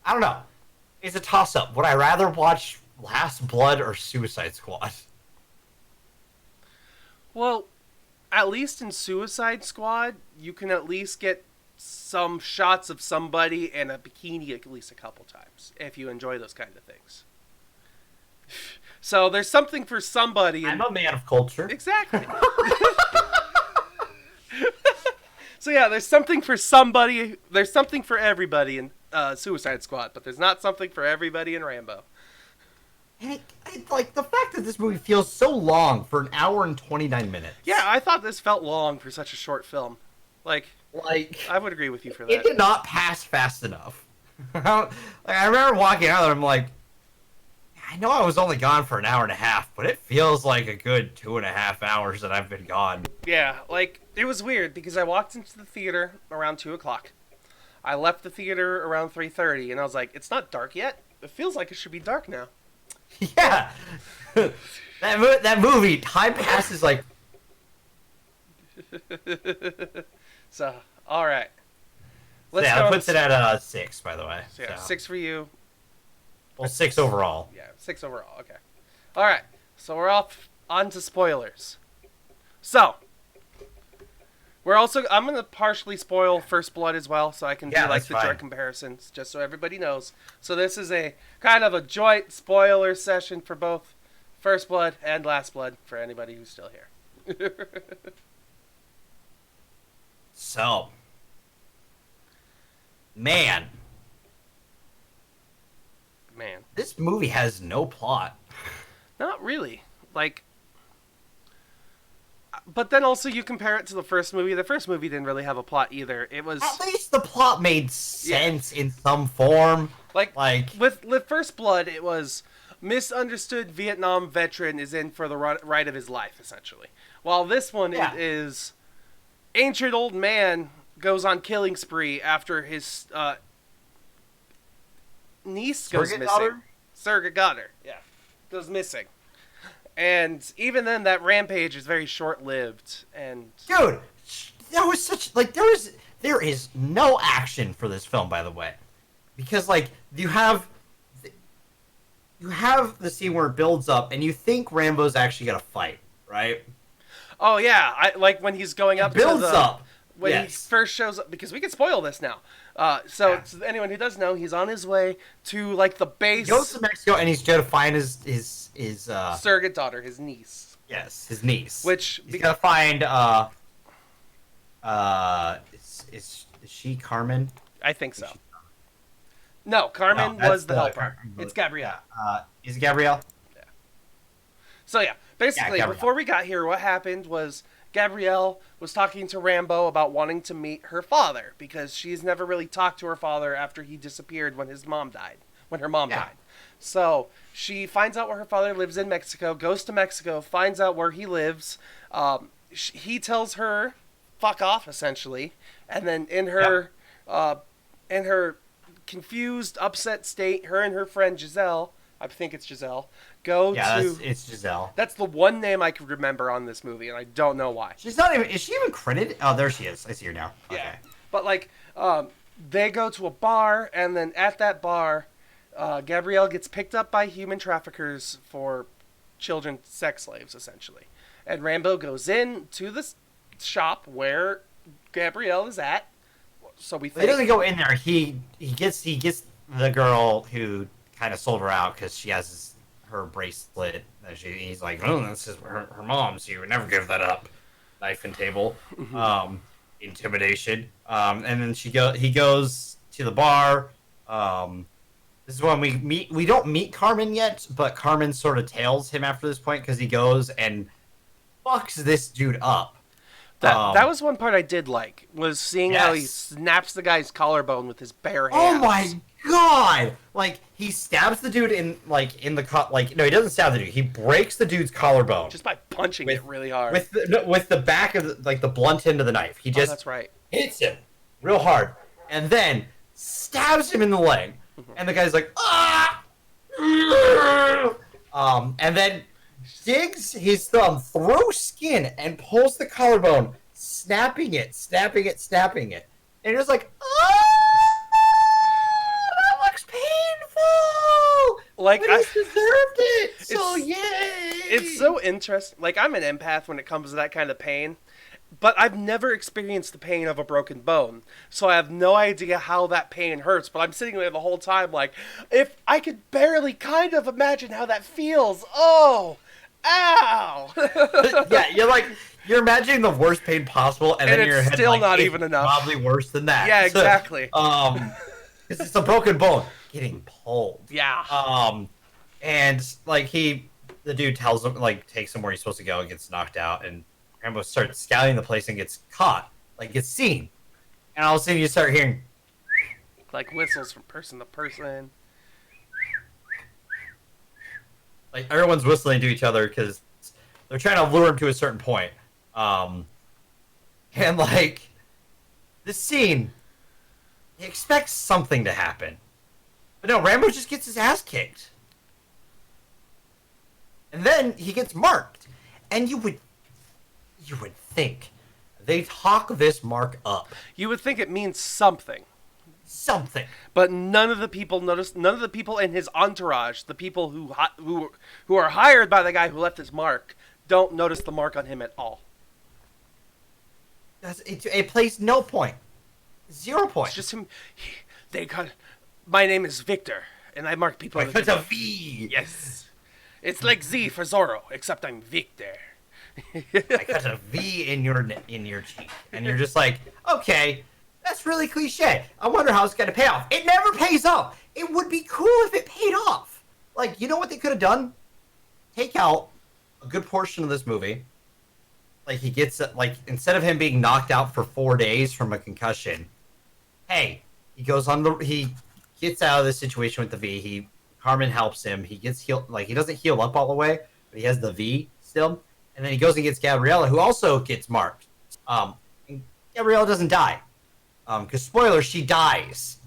I don't know. It's a toss-up. Would I rather watch Last Blood or Suicide Squad? Well, at least in Suicide Squad, you can at least get some shots of somebody in a bikini at least a couple times, if you enjoy those kind of things. So there's something for somebody. I'm a man of culture. Exactly. So yeah, there's something for somebody. There's something for everybody in Suicide Squad, but there's not something for everybody in Rambo. And like, the fact that this movie feels so long for an hour and 29 minutes. Yeah, I thought this felt long for such a short film. Like, I would agree with you for that. It did not pass fast enough. I remember walking out there, I'm like, I know I was only gone for an hour and a half, but it feels like a good 2.5 hours that I've been gone. Yeah, like, it was weird because I walked into the theater around 2 o'clock. I left the theater around 3:30, and I was like, it's not dark yet. It feels like it should be dark now. Yeah. that movie, time passes like... So, alright. That puts it at 6, by the way. So, yeah, 6 for you. Well, 6 overall. Yeah, 6 overall, okay. Alright, so we're off on to spoilers. So, I'm going to partially spoil First Blood as well, so I can do like the direct comparisons, just so everybody knows. So this is a kind of a joint spoiler session for both First Blood and Last Blood, for anybody who's still here. So, man, this movie has no plot. Not really. Like, but then also you compare it to the first movie. The first movie didn't really have a plot either. It was... At least the plot made sense in some form. Like with First Blood, it was misunderstood Vietnam veteran is in for the ride of his life, essentially. While this one is ancient old man goes on killing spree after his niece goes missing. Surrogate daughter, yeah, goes missing. And even then, that rampage is very short-lived. And dude, that was such there is no action for this film, by the way, because like you have the scene where it builds up, and you think Rambo's actually gonna fight, right? Oh yeah, I like when he's going up. Builds up when he first shows up, because we can spoil this now. So anyone who does know, he's on his way to like the base. He goes to Mexico, and he's going to find his surrogate daughter, his niece. Yes, his niece. Which he's gonna find. Is she Carmen? I think so. No, Carmen was the helper. It's Gabrielle. Is it Gabrielle? Yeah. So yeah, basically, before we got here, what happened was Gabrielle was talking to Rambo about wanting to meet her father, because she's never really talked to her father after he disappeared when her mom died. So she finds out where her father lives in Mexico, goes to Mexico, finds out where he lives. He tells her, fuck off, essentially. And then in her confused, upset state, her and her friend Giselle, I think it's Giselle, it's Giselle. That's the one name I could remember on this movie, and I don't know why. She's not even... Is she even credited? Oh, there she is. I see her now. Yeah. Okay. But, like, they go to a bar, and then at that bar, Gabrielle gets picked up by human traffickers for children sex slaves, essentially. And Rambo goes in to the shop where Gabrielle is at. So we think He doesn't go in there. He gets the girl who kind of sold her out because she has her bracelet. That he's like, oh, this is her mom's. You would never give that up. Knife and table, intimidation. And then he goes to the bar. This is when we don't meet Carmen yet, but Carmen sort of tails him after this point because he goes and fucks this dude up. That was one part I did like, was seeing how he snaps the guy's collarbone with his bare hands. Oh my god! Like, he stabs the dude in the no, he doesn't stab the dude. He breaks the dude's collarbone just by punching it really hard with the back of the blunt end of the knife. He just that's right. hits him real hard and then stabs him in the leg. And the guy's like, ah! And then digs his thumb through skin and pulls the collarbone, snapping it. And you're just like, ah! That looks painful! Like, but he deserved it! So, yay! It's so interesting. Like, I'm an empath when it comes to that kind of pain. But I've never experienced the pain of a broken bone. So I have no idea how that pain hurts. But I'm sitting there the whole time like, if I could barely kind of imagine how that feels. Oh, ow. Yeah, you're imagining the worst pain possible. And then in your head, still like, not it's even enough. Probably worse than that. Yeah, exactly. Because it's a broken bone getting pulled. Yeah. And, like, the dude tells him, like, takes him where he's supposed to go and gets knocked out. And Rambo starts scouting the place and gets caught, like gets seen, and all of a sudden you start hearing like whistles from person to person. Like everyone's whistling to each other because they're trying to lure him to a certain point. And like this scene, he expects something to happen, but no, Rambo just gets his ass kicked, and then he gets marked, and you would think they talk this mark up. You would think it means something. Something. But none of the people noticed. None of the people in his entourage, the people who are hired by the guy who left his mark, don't notice the mark on him at all. It plays no point. 0 point. It's just him. They got. My name is Victor, and I mark people. It's a V. Yes. It's like Z for Zorro, except I'm Victor. I got a V in your cheek, and you're just like, okay, that's really cliche. I wonder how it's gonna pay off. It never pays off. It would be cool if it paid off. Like, you know what they could have done? Take out a good portion of this movie. Like, he gets instead of him being knocked out for 4 days from a concussion, hey, he gets out of this situation with the V. Carmen helps him. He gets healed. Like, he doesn't heal up all the way, but he has the V still. And then he goes and gets Gabriella, who also gets marked. And Gabriella doesn't die. Because, spoiler, she dies.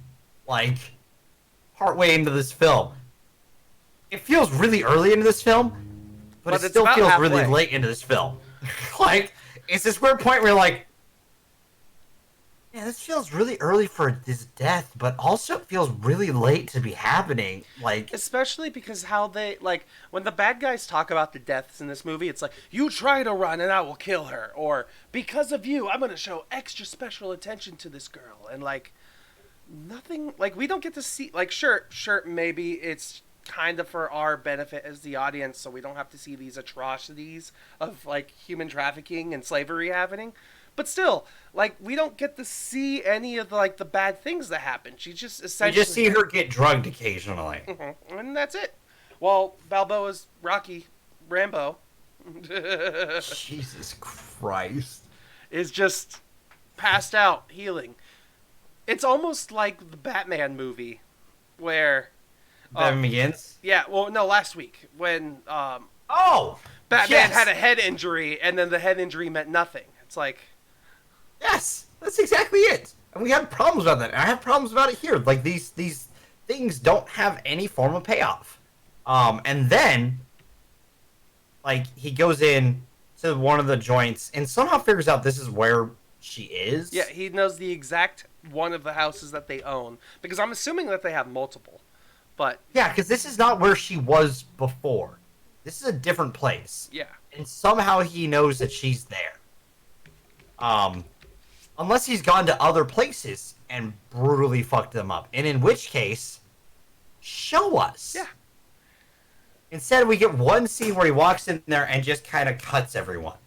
Like, partway into this film. It feels really early into this film, but it still feels really late into this film. Like, it's this weird point where you're like, yeah, this feels really early for this death, but also it feels really late to be happening. Like, especially because how they, like, when the bad guys talk about the deaths in this movie, it's like, you try to run and I will kill her, or because of you, I'm going to show extra special attention to this girl, and like, nothing, like, we don't get to see, like, sure, maybe it's kind of for our benefit as the audience, so we don't have to see these atrocities of, like, human trafficking and slavery happening. But still, like, we don't get to see any of the bad things that happen. She just essentially... You just see her get drugged occasionally. Mm-hmm. And that's it. Well, Balboa's Rambo... Jesus Christ. ...is just passed out, healing. It's almost like the Batman movie, where... Batman Begins? Yeah, well, no, last week, when... yes. Batman had a head injury, and then the head injury meant nothing. It's like... Yes, that's exactly it. And we had problems about that. And I have problems about it here. Like, these things don't have any form of payoff. And then, like, he goes in to one of the joints and somehow figures out this is where she is. Yeah, he knows the exact one of the houses that they own because I'm assuming that they have multiple. But Yeah, because this is not where she was before. This is a different place. yeah, And somehow he knows that she's there. Unless he's gone to other places and brutally fucked them up. And in which case, show us. yeah. Instead, we get one scene where he walks in there and just kind of cuts everyone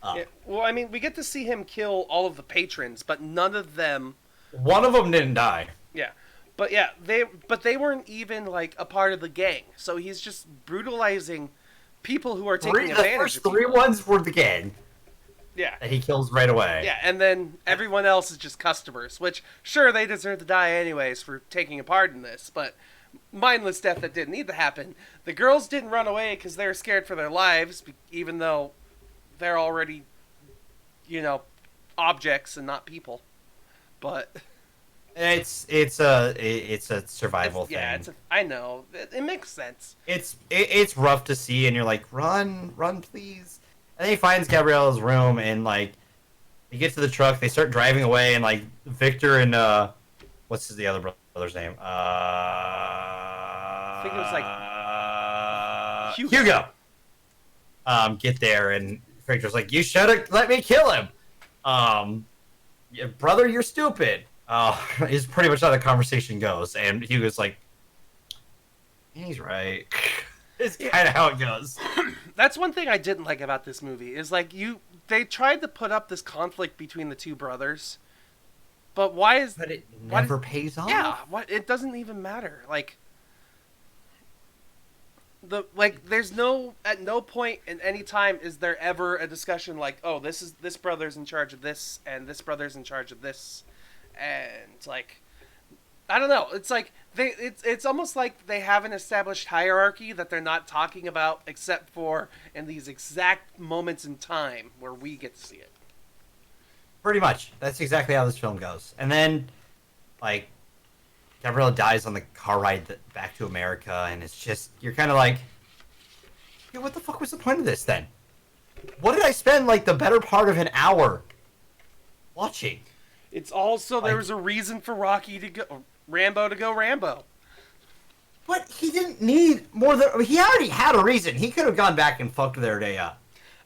up. Yeah, well, I mean, we get to see him kill all of the patrons, but none of them. One of them didn't die. Yeah, but yeah, they weren't even like a part of the gang. So he's just brutalizing people who are taking advantage The first of people. three ones were the gang Yeah, that he kills right away. yeah, and then everyone else is just customers. Which sure they deserve to die anyways for taking a part in this, but mindless death that didn't need to happen. The girls didn't run away because they were scared for their lives, even though they're already, objects and not people. But It's a survival thing. yeah, I know it makes sense. It's rough to see, and you're like, run, please. And then he finds Gabriella's room, and like, he gets to the truck. They start driving away, and like Victor and what's the other brother's name? I think it was like Hugo. Get there, and Victor's like, you should have let me kill him. Yeah, brother, you're stupid. Is pretty much how the conversation goes, and Hugo's like, he's right. It's kind of how it goes. That's one thing I didn't like about this movie is like they tried to put up this conflict between the two brothers, but But it never pays off. Yeah, it doesn't even matter. Like there's at no point in any time is there ever a discussion like, oh, this brother's in charge of this and this brother's in charge of this, and like, I don't know. It's like it's almost like they have an established hierarchy that they're not talking about except for in these exact moments in time where we get to see it. Pretty much. That's exactly how this film goes. And then, like, Gabriella dies on the car ride back to America, and it's just, you're kind of like, hey, what the fuck was the point of this then? What did I spend, like, the better part of an hour watching? It's also, there was a reason for Rambo to go Rambo. But he didn't need more than, he already had a reason. He could have gone back and fucked their day up.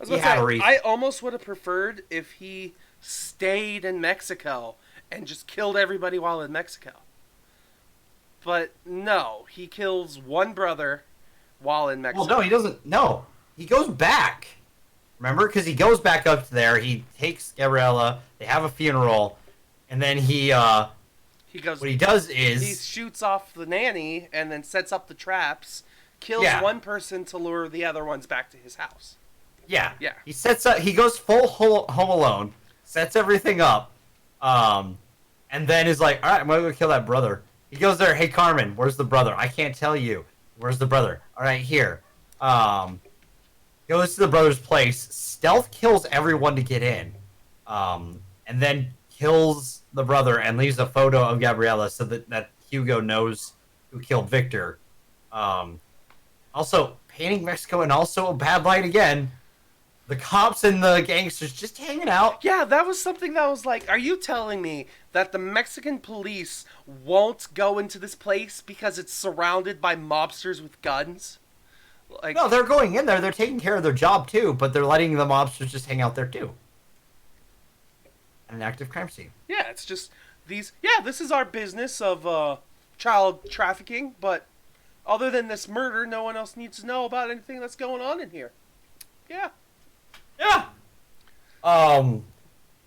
He had a reason. I almost would have preferred if he stayed in Mexico and just killed everybody while in Mexico. But no, he kills one brother while in Mexico. Well, no, he doesn't. No, he goes back. Remember? Because he goes back up there. He takes Gabriella. They have a funeral. And then he goes. What he does is he shoots off the nanny and then sets up the traps, kills one person to lure the other ones back to his house. Yeah. Yeah. He sets up. He goes full Home Alone, sets everything up, and then is like, all right, I'm gonna go kill that brother. He goes there. Hey, Carmen, where's the brother? I can't tell you. Where's the brother? All right, here. Goes to the brother's place. Stealth kills everyone to get in, and then kills the brother and leaves a photo of Gabriella so that Hugo knows who killed Victor. Also, painting Mexico in also a bad light again. The cops and the gangsters just hanging out. Yeah, that was something that was like, are you telling me that the Mexican police won't go into this place because it's surrounded by mobsters with guns? Like, No, they're going in there. They're taking care of their job, too, but they're letting the mobsters just hang out there, too. An active crime scene. Yeah, it's just these... Yeah, this is our business of child trafficking, but other than this murder, no one else needs to know about anything that's going on in here. Yeah. Yeah. And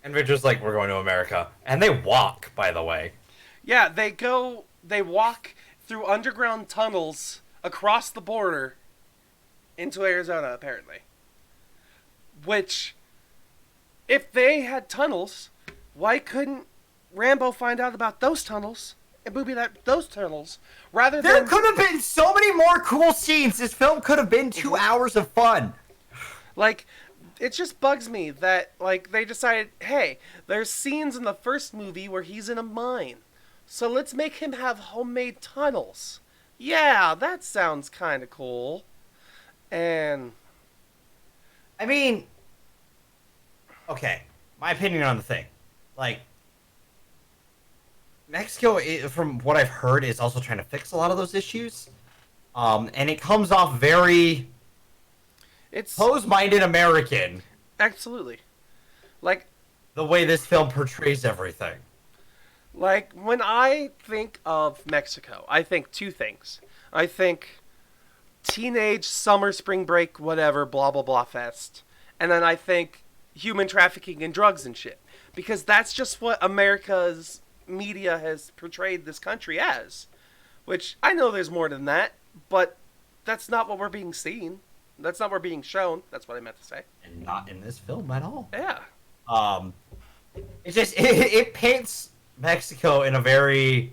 Victor's like, we're going to America. And they walk, by the way. Yeah, they walk through underground tunnels across the border into Arizona, apparently. Which, if they had tunnels, why couldn't Rambo find out about those tunnels and booby those tunnels rather than... There could have been so many more cool scenes. This film could have been 2 hours of fun. Like... It just bugs me that, like, they decided, hey, there's scenes in the first movie where he's in a mine, so let's make him have homemade tunnels. Yeah, that sounds kind of cool. And... I mean... Okay. my opinion on the thing. Like, Mexico, from what I've heard, is also trying to fix a lot of those issues. And it comes off very It's close-minded American, absolutely like the way this film portrays everything. when I think of Mexico, I think two things. I think teenage summer spring break whatever blah blah blah fest, and then I think human trafficking and drugs and shit, because that's just what America's media has portrayed this country as, which I know there's more than that, but that's not what we're being seen. That's not what we're being shown. That's what I meant to say. And not in this film at all. Yeah. It just it paints Mexico in a very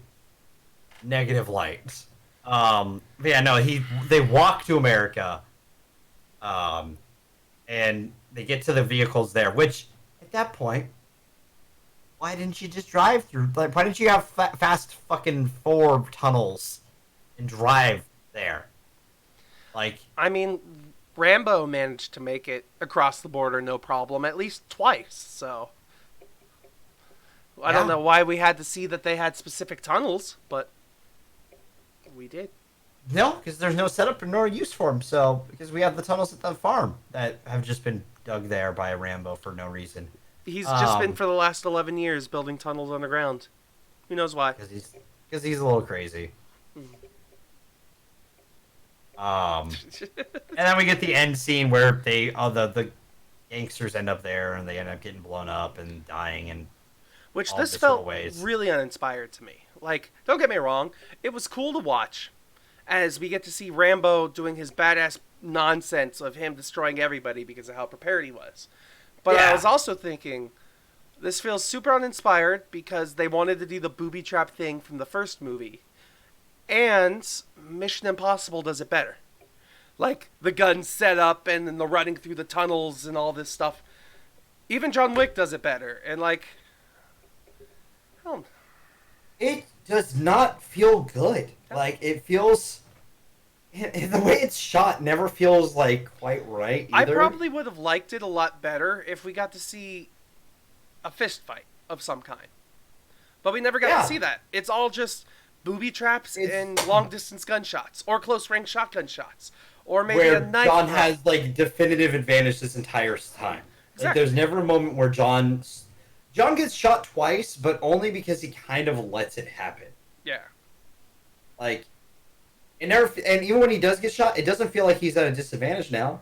negative light. But yeah, no, they walk to America, and they get to the vehicles there. Which at that point, why didn't you just drive through? Like, why didn't you have fast fucking 4 tunnels and drive there? Like, I mean, Rambo managed to make it across the border no problem at least twice, so I don't know why we had to see that they had specific tunnels, but we did. no, because there's no setup nor use for them. So because we have the tunnels at the farm that have just been dug there by a Rambo for no reason. He's just been for the last 11 years building tunnels underground. Who knows why? Because he's a little crazy. And then we get the end scene where the gangsters end up there and they end up getting blown up and dying and Which all this visceral felt ways. really uninspired to me. Like, don't get me wrong, it was cool to watch as we get to see Rambo doing his badass nonsense of him destroying everybody because of how prepared he was. But I Yeah. was also thinking, this feels super uninspired because they wanted to do the booby trap thing from the first movie. And Mission Impossible does it better. Like, the gun set up and then the running through the tunnels and all this stuff. Even John Wick does it better. And, like, It does not feel good. Like, it feels... The way it's shot never feels, like, quite right I either. probably would have liked it a lot better if we got to see a fist fight of some kind. But we never got to see that. It's all just booby traps and long-distance gunshots. Or close-range shotgun shots. Or maybe where a knife John throw. has, like, definitive advantage this entire time. Like, Exactly. there's never a moment where John gets shot twice, but only because he kind of lets it happen. Yeah. Like, it never, and even when he does get shot, it doesn't feel like he's at a disadvantage now.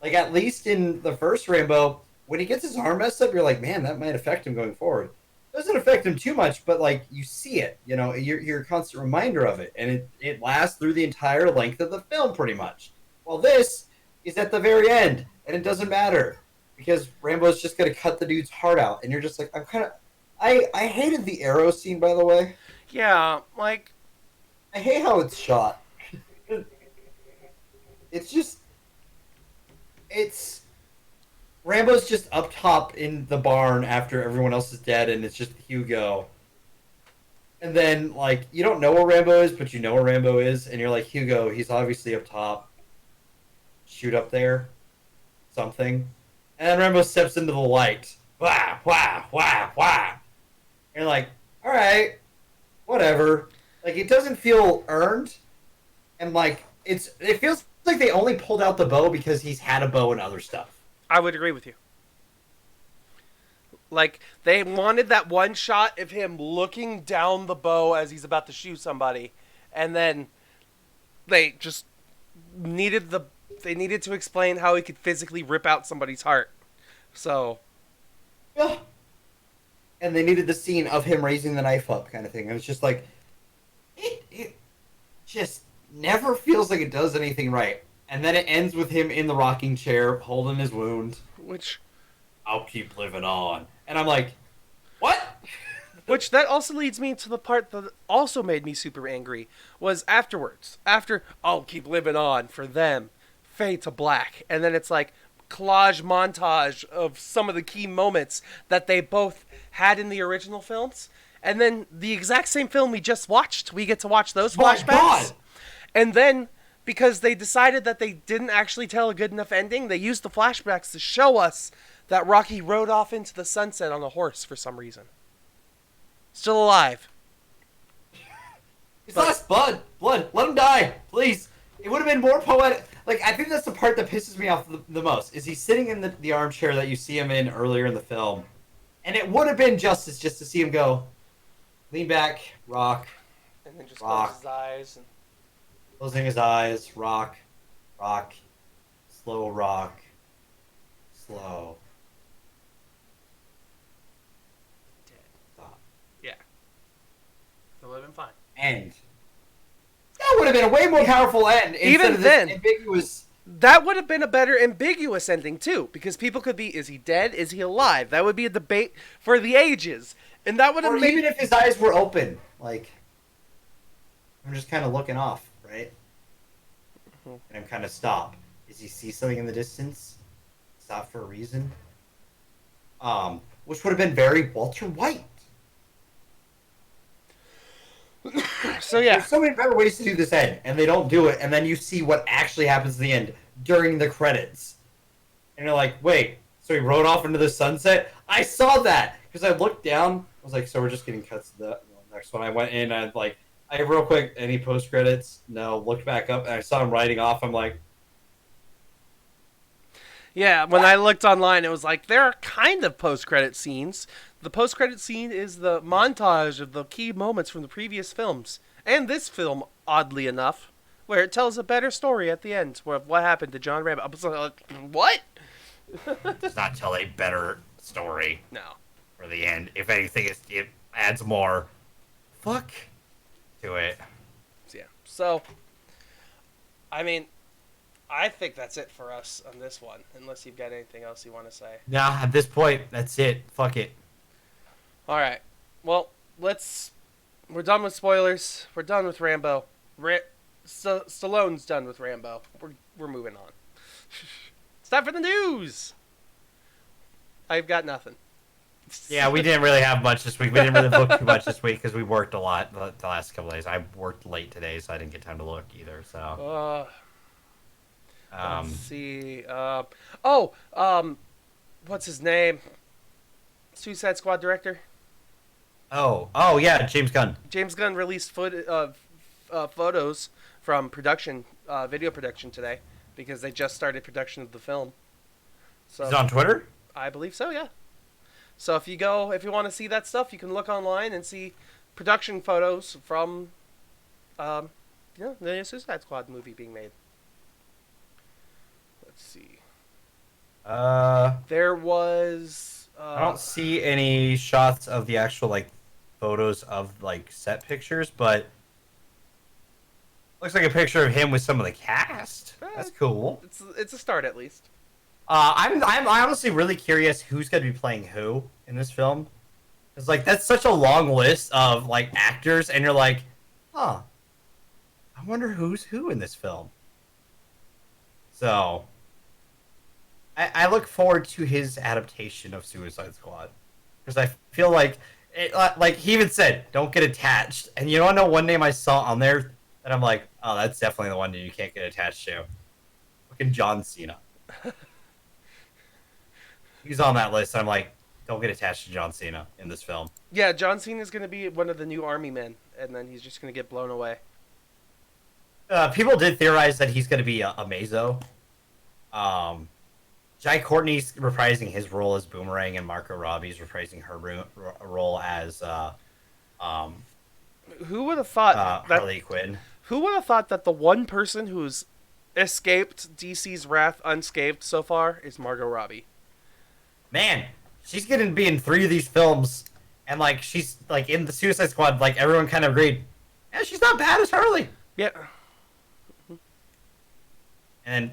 Like, at least in the first Rambo, when he gets his arm messed up, you're like, man, that might affect him going forward. It doesn't affect him too much, but, like, you see it. You know, you're a constant reminder of it, and it lasts through the entire length of the film, pretty much. Well, this is at the very end, and it doesn't matter. Because Rambo's just gonna cut the dude's heart out, and you're just like, I hated the arrow scene, by the way. Yeah, like, I hate how it's shot. Rambo's just up top in the barn after everyone else is dead, and it's just Hugo. And then, like, you don't know where Rambo is, but you know where Rambo is, and you're like, Hugo, he's obviously up top. Shoot up there. Something. And then Rambo steps into the light. Wah, wah, wah, wah. And you're like, alright, whatever. Like, it doesn't feel earned. And, like, it feels like they only pulled out the bow because he's had a bow and other stuff. I would agree with you. Like, they wanted that one shot of him looking down the bow as he's about to shoot somebody. And then they just needed to explain how he could physically rip out somebody's heart. So, Yeah. And they needed the scene of him raising the knife up kind of thing. And it's just like, it just never feels like it does anything right. And then it ends with him in the rocking chair holding his wound. which I'll keep living on. And I'm like, what? that also leads me to the part that also made me super angry was afterwards. After I'll keep living on for them, fade to black. And then it's like collage montage of some of the key moments that they both had in the original films. And then the exact same film we just watched, we get to watch those My flashbacks. God! And then because they decided that they didn't actually tell a good enough ending. They used the flashbacks to show us that Rocky rode off into the sunset on a horse for some reason. Still alive. He's lost blood. Let him die, please. It would have been more poetic. Like, I think that's the part that pisses me off the most. Is he's sitting in the armchair that you see him in earlier in the film, and it would have been justice just to see him go, lean back, rock, And then just rock, close his eyes. And... closing his eyes, rock, slow rock, slow. Dead. Stop. Yeah. It would have been fine. End. That would have been a way more powerful end. Even then, ambiguous. that would have been a better ambiguous ending too, because people could be: is he dead? Is he alive? That would be a debate for the ages, and that would have made. Even if his eyes were open, like I'm just kind of looking off, right? And I'm kind of stop. Does he see something in the distance? Stop for a reason. Which would have been very Walter White. So yeah, there's so many better ways to do this end, and they don't do it, and then you see what actually happens at the end during the credits, and you're like, wait, so he rode off into the sunset? I saw that because I looked down. I was like, so we're just getting cuts to the next one. I went in, and I real quick, any post credits? No. Looked back up, and I saw him riding off. I'm like, yeah. When I looked online, it was like there are kind of post-credit scenes. The post-credit scene is the montage of the key moments from the previous films. And this film, oddly enough, where it tells a better story at the end of what happened to John Rambo. I was like, what? does not tell a better story. No. For the end. If anything, it adds more fuck to it. Yeah. So, I mean, I think that's it for us on this one, unless you've got anything else you want to say. Nah, at this point, that's it. Fuck it. All right. Well, we're done with spoilers. We're done with Rambo. Stallone's done with Rambo. We're moving on. It's time for the news. I've got nothing. Yeah, we didn't really have much this week. We didn't really look too much this week because we worked a lot the last couple of days. I worked late today, so I didn't get time to look either. So. Let's see. What's his name? Suicide Squad director. Oh yeah, James Gunn. James Gunn released photos from production, video production today, because they just started production of the film. So He's on Twitter? I believe so, yeah. So if you want to see that stuff, you can look online and see production photos from, the Suicide Squad movie being made. Let's see. There was. I don't see any shots of the actual photos of set pictures, but looks like a picture of him with some of the cast. That's cool. It's a start at least. I'm honestly really curious who's going to be playing who in this film. It's that's such a long list of actors, and you're like, huh, I wonder who's who in this film. So I look forward to his adaptation of Suicide Squad, because I feel like he even said, don't get attached. And you want to know one name I saw on there that I'm like, oh, that's definitely the one that you can't get attached to. Fucking John Cena. He's on that list. I'm like, don't get attached to John Cena in this film. Yeah, John Cena is going to be one of the new army men, and then he's just going to get blown away. People did theorize that he's going to be a Mazo. Jai Courtney's reprising his role as Boomerang, and Margot Robbie's reprising her role as who would have thought Harley Quinn. Who would have thought that the one person who's escaped DC's wrath unscathed so far is Margot Robbie? Man, she's going to be in 3 of these films, and she's in the Suicide Squad. Everyone kind of agreed, yeah, she's not bad as Harley. Yeah. And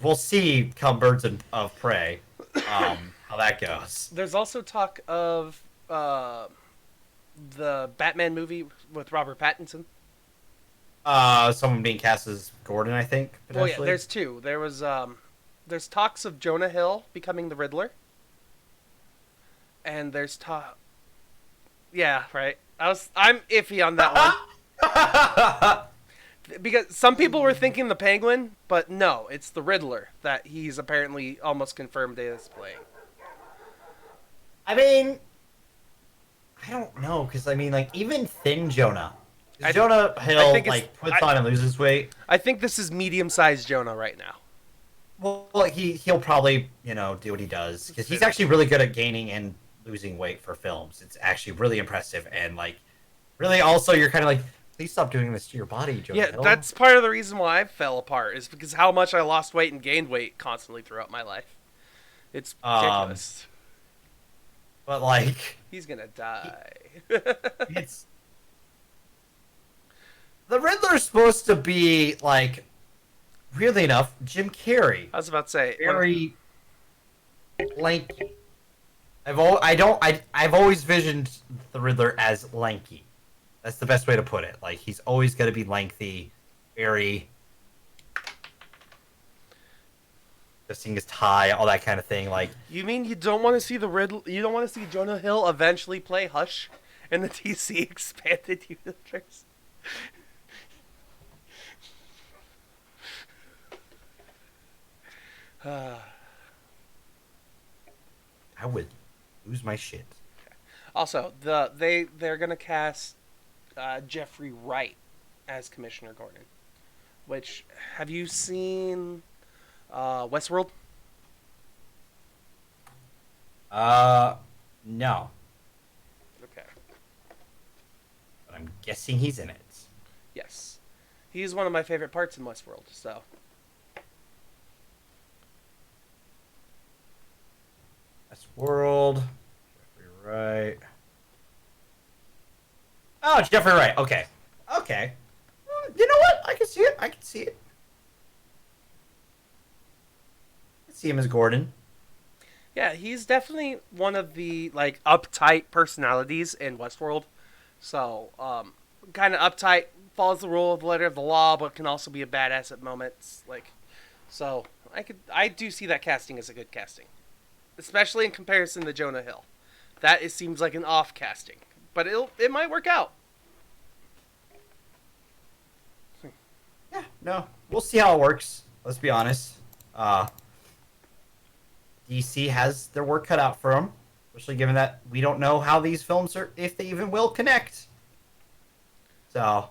we'll see come Birds of Prey how that goes. There's also talk of the Batman movie with Robert Pattinson. Someone being cast as Gordon, I think, potentially. Well, yeah, there's 2. There's talks of Jonah Hill becoming the Riddler. And there's Yeah, right. I'm iffy on that one. Because some people were thinking the Penguin, but no, it's the Riddler that he's apparently almost confirmed is playing. I mean, I don't know, because I mean, like, even Thin Jonah. Jonah Hill puts on and loses weight. I think this is medium-sized Jonah right now. Well, he'll probably do what he does, because he's actually really good at gaining and losing weight for films. It's actually really impressive, and like, really also you're kind of like, please stop doing this to your body, Jonah Hill. That's part of the reason why I fell apart, is because how much I lost weight and gained weight constantly throughout my life. It's ridiculous. But like, he's gonna die. It's the Riddler's supposed to be like, weirdly enough, Jim Carrey. I was about to say very lanky. I've always visioned the Riddler as lanky. That's the best way to put it. Like, he's always going to be lengthy, very adjusting his tie, all that kind of thing. Like, you mean you don't want to see the Riddler? You don't want to see Jonah Hill eventually play Hush in the DC expanded universe? I would lose my shit. Also, they're gonna cast Jeffrey Wright as Commissioner Gordon. Which, have you seen Westworld? No. Okay. But I'm guessing he's in it. Yes, he's one of my favorite parts in Westworld. So. Westworld. Jeffrey Wright. Oh, Jeffrey Wright. Okay. You know what? I can see it. I can see him as Gordon. Yeah, he's definitely one of the like uptight personalities in Westworld. So, kind of uptight, follows the rule of the letter of the law, but can also be a badass at moments. Like, so I do see that casting as a good casting. Especially in comparison to Jonah Hill. That seems like an off casting. But it might work out. Yeah, no. We'll see how it works. Let's be honest. DC has their work cut out for them. Especially given that we don't know how these films are, if they even will connect. So,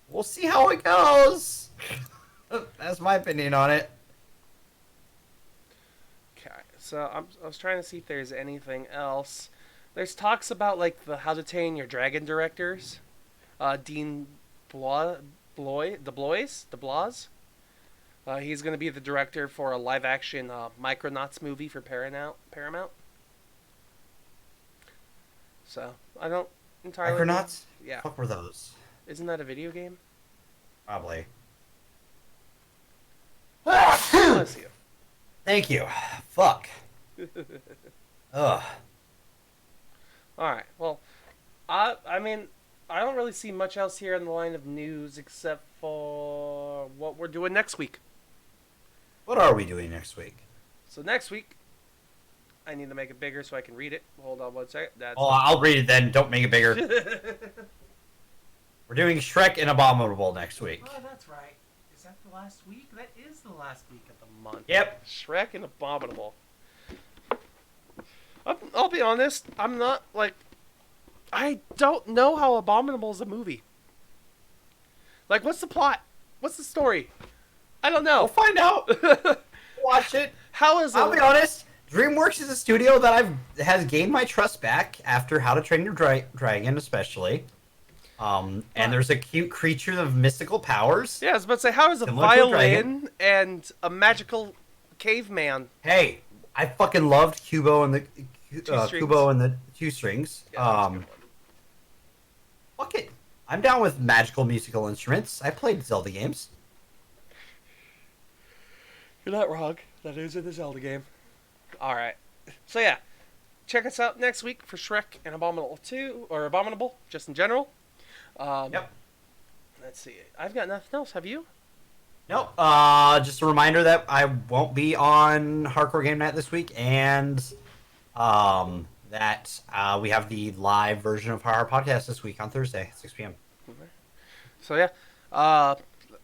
we'll see how it goes. That's my opinion on it. So I was trying to see if there's anything else. There's talks about like the How to Train Your Dragon directors, Dean DeBlois. He's going to be the director for a live-action Micronauts movie for Paramount. So I don't entirely. Micronauts? Yeah. What were those? Isn't that a video game? Probably. Bless you. Thank you. Fuck. Ugh. Alright, well, I mean, I don't really see much else here in the line of news except for what we're doing next week. What are we doing next week? So next week, I need to make it bigger so I can read it. Hold on one second. I'll read it then. Don't make it bigger. We're doing Shrek and Abominable next week. Oh, that's right. Is that the last week? That is the last week of the month. Yep. Shrek and Abominable. I'll be honest. I'm not, like... I don't know how Abominable is a movie. Like, what's the plot? What's the story? I don't know. We'll find out. Watch it. How is it? I'll be honest. DreamWorks is a studio that has gained my trust back after How to Train Your Dragon, especially. And there's a cute creature of mystical powers. Yeah, I was about to say, how is a violin and a magical caveman? Hey, I fucking loved Kubo and the Two Strings. Yeah, fuck it. I'm down with magical musical instruments. I played Zelda games. You're not wrong. That is in the Zelda game. Alright. So yeah, check us out next week for Shrek and Abominable 2, or Abominable, just in general. Yep. Let's see. I've got nothing else. Have you? Nope. Just a reminder that I won't be on Hardcore Game Night this week, and that we have the live version of our podcast this week on Thursday, 6 p.m. So yeah,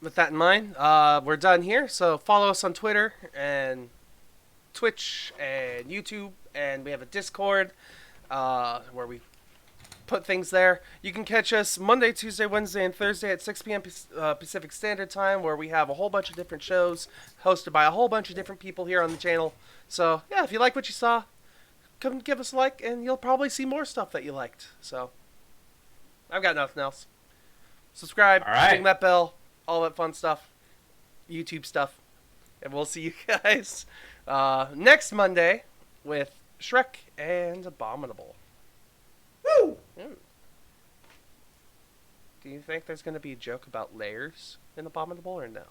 with that in mind, we're done here. So follow us on Twitter and Twitch and YouTube, and we have a Discord where we put things there. You can catch us Monday, Tuesday, Wednesday, and Thursday at 6 p.m. Pacific Standard Time, where we have a whole bunch of different shows hosted by a whole bunch of different people here on the channel. So yeah, if you like what you saw, come give us a like, and you'll probably see more stuff that you liked. So I've got nothing else. Subscribe, ring that bell, all that fun stuff, YouTube stuff, and we'll see you guys next Monday with Shrek and Abominable. Woo! Ooh. Do you think there's going to be a joke about layers in Abominable or no?